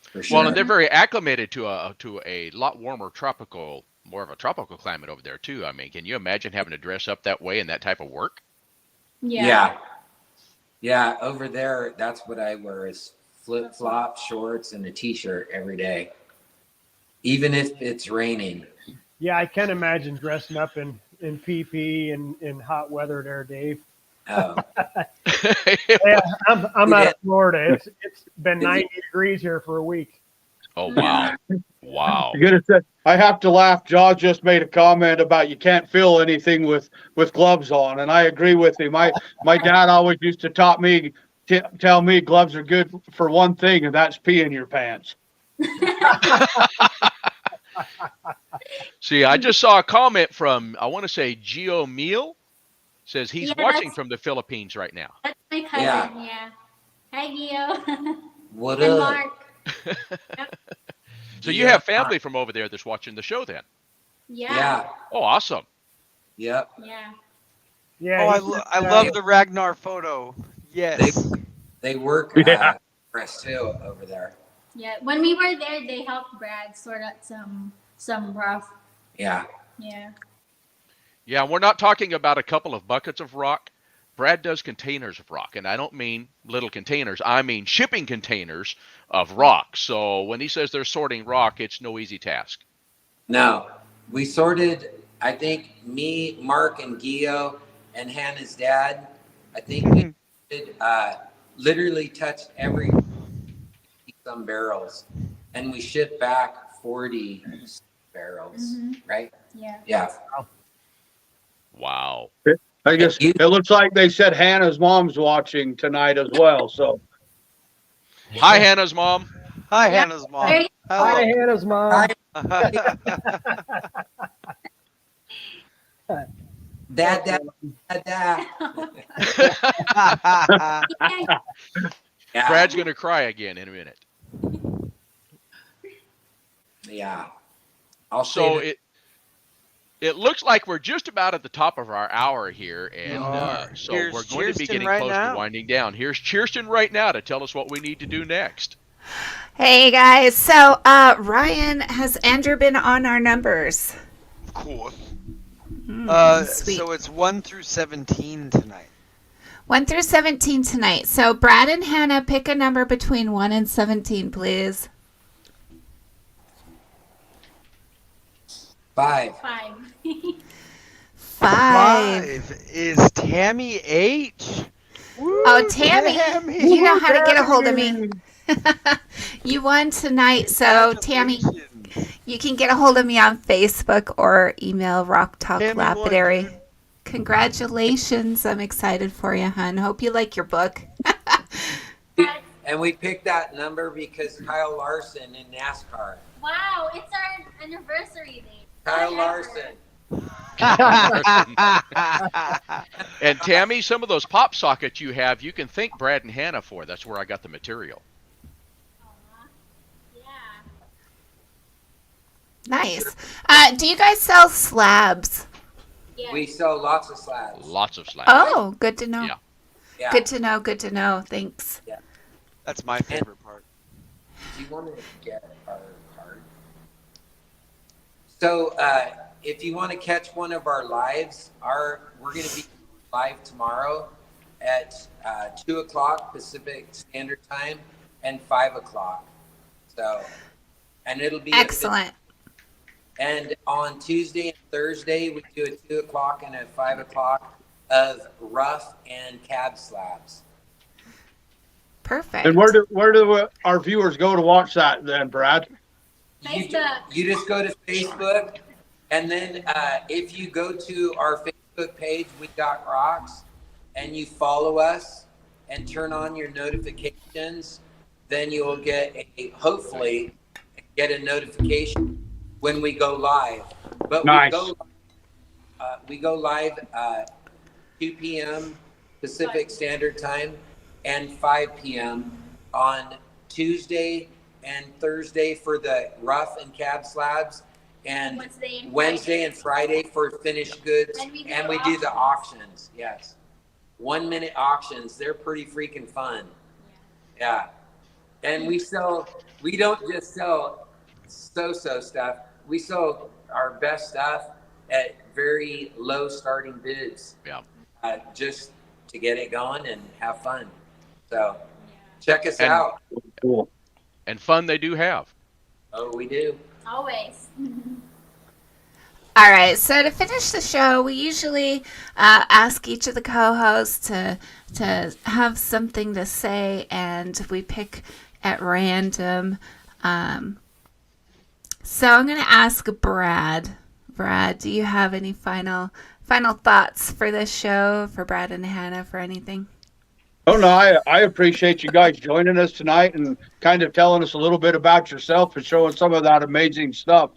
For sure. Well, and they're very acclimated to a lot warmer more of a tropical climate over there too. I mean, can you imagine having to dress up that way in that type of work? Yeah. Yeah. Over there, that's what I wear is flip-flops, shorts, and a t-shirt every day, even if it's raining. Yeah, I can imagine dressing up in PP in hot weather there, Dave. Oh. Yeah, I'm out of Florida. It's been 90 degrees here for a week. Oh wow, wow. I'm gonna say, I have to laugh. Jaws just made a comment about you can't feel anything with gloves on, and I agree with him. My dad always used to tell me gloves are good for one thing, and that's pee in your pants. See, I just saw a comment from, I want to say Gio Meal, says he's watching from the Philippines right now. That's my cousin. Yeah. Hi, Gio. What And up? Mark. So you have family from over there that's watching the show then? Yeah. Oh, awesome. Yep. Yeah. Yeah. Oh, I love the Ragnar photo. Yes. They work Yeah. for us too over there. Yeah. When we were there, they helped Brad sort out some rough. Yeah. Yeah. Yeah, we're not talking about a couple of buckets of rock. Brad does containers of rock, and I don't mean little containers. I mean shipping containers of rock. So when he says they're sorting rock, it's no easy task. No, we sorted, I think, me, Mark, and Gio, and Hannah's dad. I think we did, literally touched every some barrels, and we shipped back 40 barrels, right? Yeah. Yeah. Wow. I guess it looks like they said Hannah's mom's watching tonight as well. So Hi, Hannah's mom. Hi, Hannah's mom. Very- Hi, Hello. Hannah's mom. Dad. Yeah. Brad's going to cry again in a minute. Yeah. I'll So say it looks like we're just about at the top of our hour here, and so Here's we're going to be Kirsten getting right close now. to winding down. Here's Kirsten right now to tell us what we need to do next. Hey guys, so Ryan, has Andrew been on our numbers? Of course. Sweet. So it's 1 through 17 tonight. 1 through 17 tonight. So Brad and Hannah, pick a number between 1 and 17, please. 5. 5. 5. Is Tammy H. Woo, Oh, Tammy, you know how to get a hold of me. You won tonight, so Tammy, you can get a hold of me on Facebook or email Rock Talk Tammy won. Lapidary. Congratulations. I'm excited for you, hon. Hope you like your book. And we picked that number because Kyle Larson in NASCAR. Wow, it's our anniversary date. Kyle Whatever. Larson. And Tammy, some of those pop sockets you have, you can thank Brad and Hannah for. That's where I got the material. Aw. Yeah. Nice. Do you guys sell slabs? Yeah. We sell lots of slabs. Lots of slabs. Oh, good to know. Yeah. Yeah. Good to know. Good to know. Thanks. That's my favorite part. Do you want to get our card? So, if you want to catch one of our lives, we're going to be live tomorrow at 2 o'clock Pacific Standard Time and 5 o'clock. So, and it'll be Excellent. And on Tuesday and Thursday, we do a 2 o'clock and a 5 o'clock of rough and cab slabs. Perfect. and where do our viewers go to watch that then, Brad? Facebook. You just go to Facebook, and then if you go to our Facebook page, We Got Rocks, and you follow us and turn on your notifications, then you will hopefully get a notification when we go live. But Nice. we go live 2 p.m. Pacific Standard Time and 5 p.m. on Tuesday and Thursday for the rough and cab slabs, and Wednesday and Friday for finished goods, and we do the auctions. Yes, 1 minute auctions. They're pretty freaking fun. Yeah, and we don't just sell so stuff. We sell our best stuff at very low starting bids. Yeah. Just to get it going and have fun. So check us out. Cool. And fun they do have. Oh, we do. Always. All right, so to finish the show, we usually ask each of the co-hosts to have something to say, and we pick at random. So I'm going to ask Brad. Brad, do you have any final thoughts for this show, for Brad and Hannah, for anything? Oh no, I appreciate you guys joining us tonight and kind of telling us a little bit about yourself and showing some of that amazing stuff.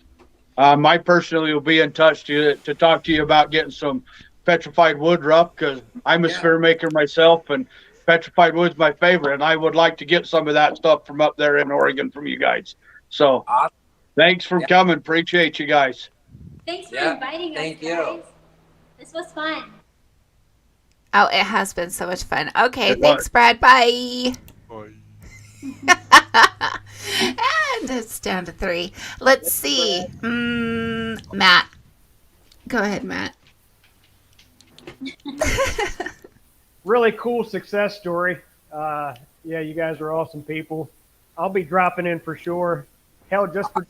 I personally will be in touch to talk to you about getting some petrified wood rough, because I'm a sphere maker myself, and petrified wood's my favorite, and I would like to get some of that stuff from up there in Oregon from you guys. So Awesome. thanks for coming. Appreciate you guys. Thanks for Yeah, inviting us, thank you. guys. This was fun. Oh, it has been so much fun. Okay, It thanks, was. Brad. Bye. And it's down to 3. Let's see. Matt. Go ahead, Matt. Really cool success story. Yeah, you guys are awesome people. I'll be dropping in for sure. Hell, just for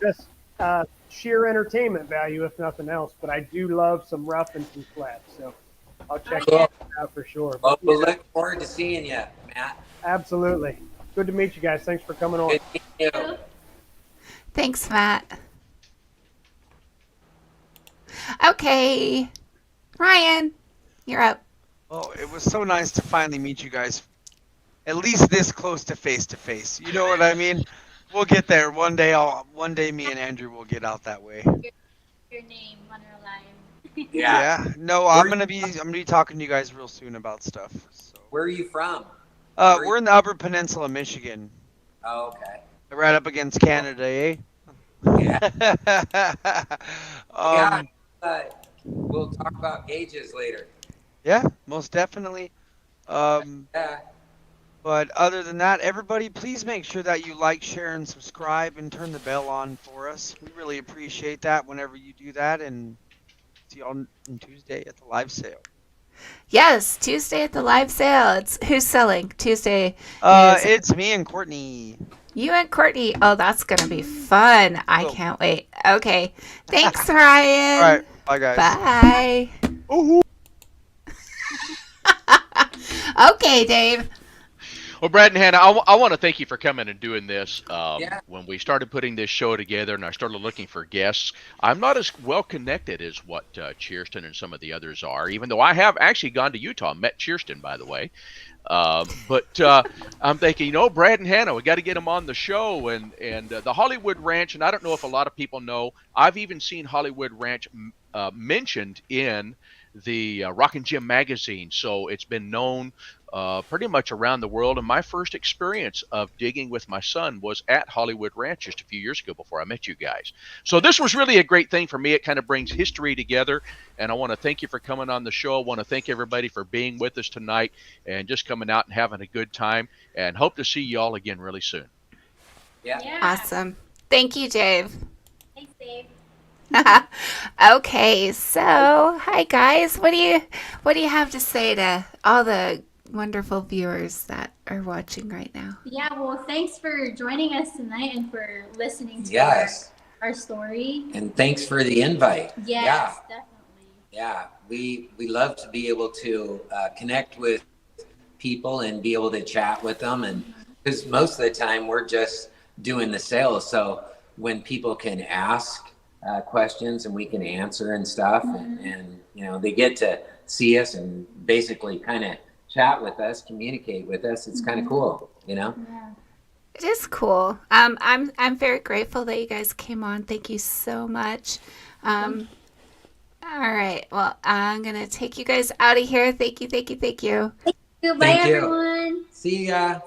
sheer entertainment value, if nothing else. But I do love some rough and some flat, so I'll check that out for sure. Well, we'll look forward to seeing you, Matt. Absolutely. Good to meet you guys. Thanks for coming on. Good to meet you. Thanks, Matt. Okay, Ryan, you're up. Well, it was so nice to finally meet you guys, at least this close to face. You know what I mean? We'll get there one day. One day, me and Andrew will get out that way. Your name on our line. Yeah. No, I'm gonna be talking to you guys real soon about stuff. So. Where are you from? We're in the Upper Peninsula, Michigan. Oh, okay. Right up against Canada, eh? Yeah. We'll talk about gauges later. Yeah, most definitely. But other than that, everybody, please make sure that you like, share, and subscribe, and turn the bell on for us. We really appreciate that whenever you do that, and see you on Tuesday at the live sale. Yes, Tuesday at the live sale. It's who's selling Tuesday? It's me and Courtney. You and Courtney. Oh, that's gonna be fun. I can't wait. Okay, thanks, Ryan. All right, bye guys. Bye. Ooh. Okay, Dave. Well, Brad and Hannah, I want to thank you for coming and doing this. When we started putting this show together and I started looking for guests, I'm not as well connected as what Cheerston and some of the others are, even though I have actually gone to Utah, met Cheerston, by the way. But I'm thinking, Brad and Hannah, we got to get them on the show. And the Hollywood Ranch, and I don't know if a lot of people know, I've even seen Hollywood Ranch mentioned in the Rockin' Gym magazine. So it's been known pretty much around the world. And my first experience of digging with my son was at Hollywood Ranch just a few years ago before I met you guys. So this was really a great thing for me. It kind of brings history together. And I want to thank you for coming on the show. I want to thank everybody for being with us tonight and just coming out and having a good time, and hope to see you all again really soon. Yeah. Awesome. Thank you, Dave. Thanks, Dave. Okay, so hi guys. What do you have to say to all the wonderful viewers that are watching right now? Yeah, well, thanks for joining us tonight and for listening to our story. And thanks for the invite. Yes, definitely. Yeah, we love to be able to connect with people and be able to chat with them, and because most of the time we're just doing the sales. So when people can ask questions and we can answer and stuff, and they get to see us and basically kind of chat with us, communicate with us. It's kind of cool, Yeah. It is cool. I'm very grateful that you guys came on. Thank you so much. All right. Well, I'm gonna take you guys out of here. Thank you. Thank you. Bye, Thank you. everyone. See ya.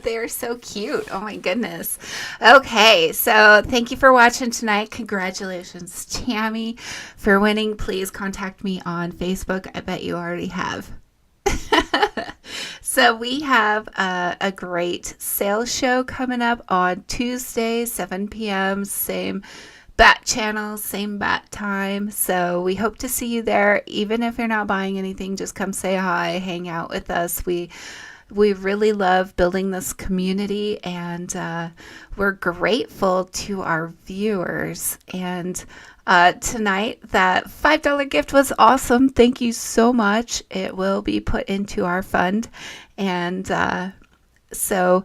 They're so cute. Oh my goodness. Okay, so thank you for watching tonight. Congratulations, Tammy, for winning. Please contact me on Facebook. I bet you already have. So we have a great sales show coming up on Tuesday, 7 p.m. Same bat channel, same bat time. So we hope to see you there. Even if you're not buying anything, just come say hi, hang out with us. We really love building this community, and we're grateful to our viewers. And tonight, that $5 gift was awesome. Thank you so much. It will be put into our fund. And so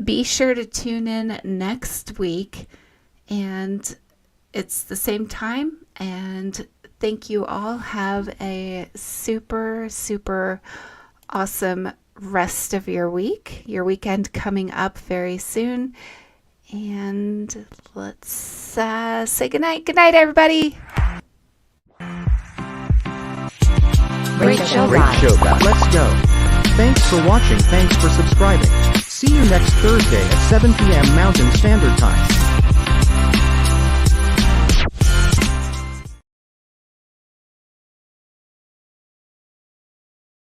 be sure to tune in next week. And it's the same time. And thank you all. Have a super, super awesome rest of your week. Your weekend coming up very soon. And let's say goodnight. Good night, everybody. Great show, guys. Let's go. Thanks for watching. Thanks for subscribing. See you next Thursday at 7 p.m. Mountain Standard Time.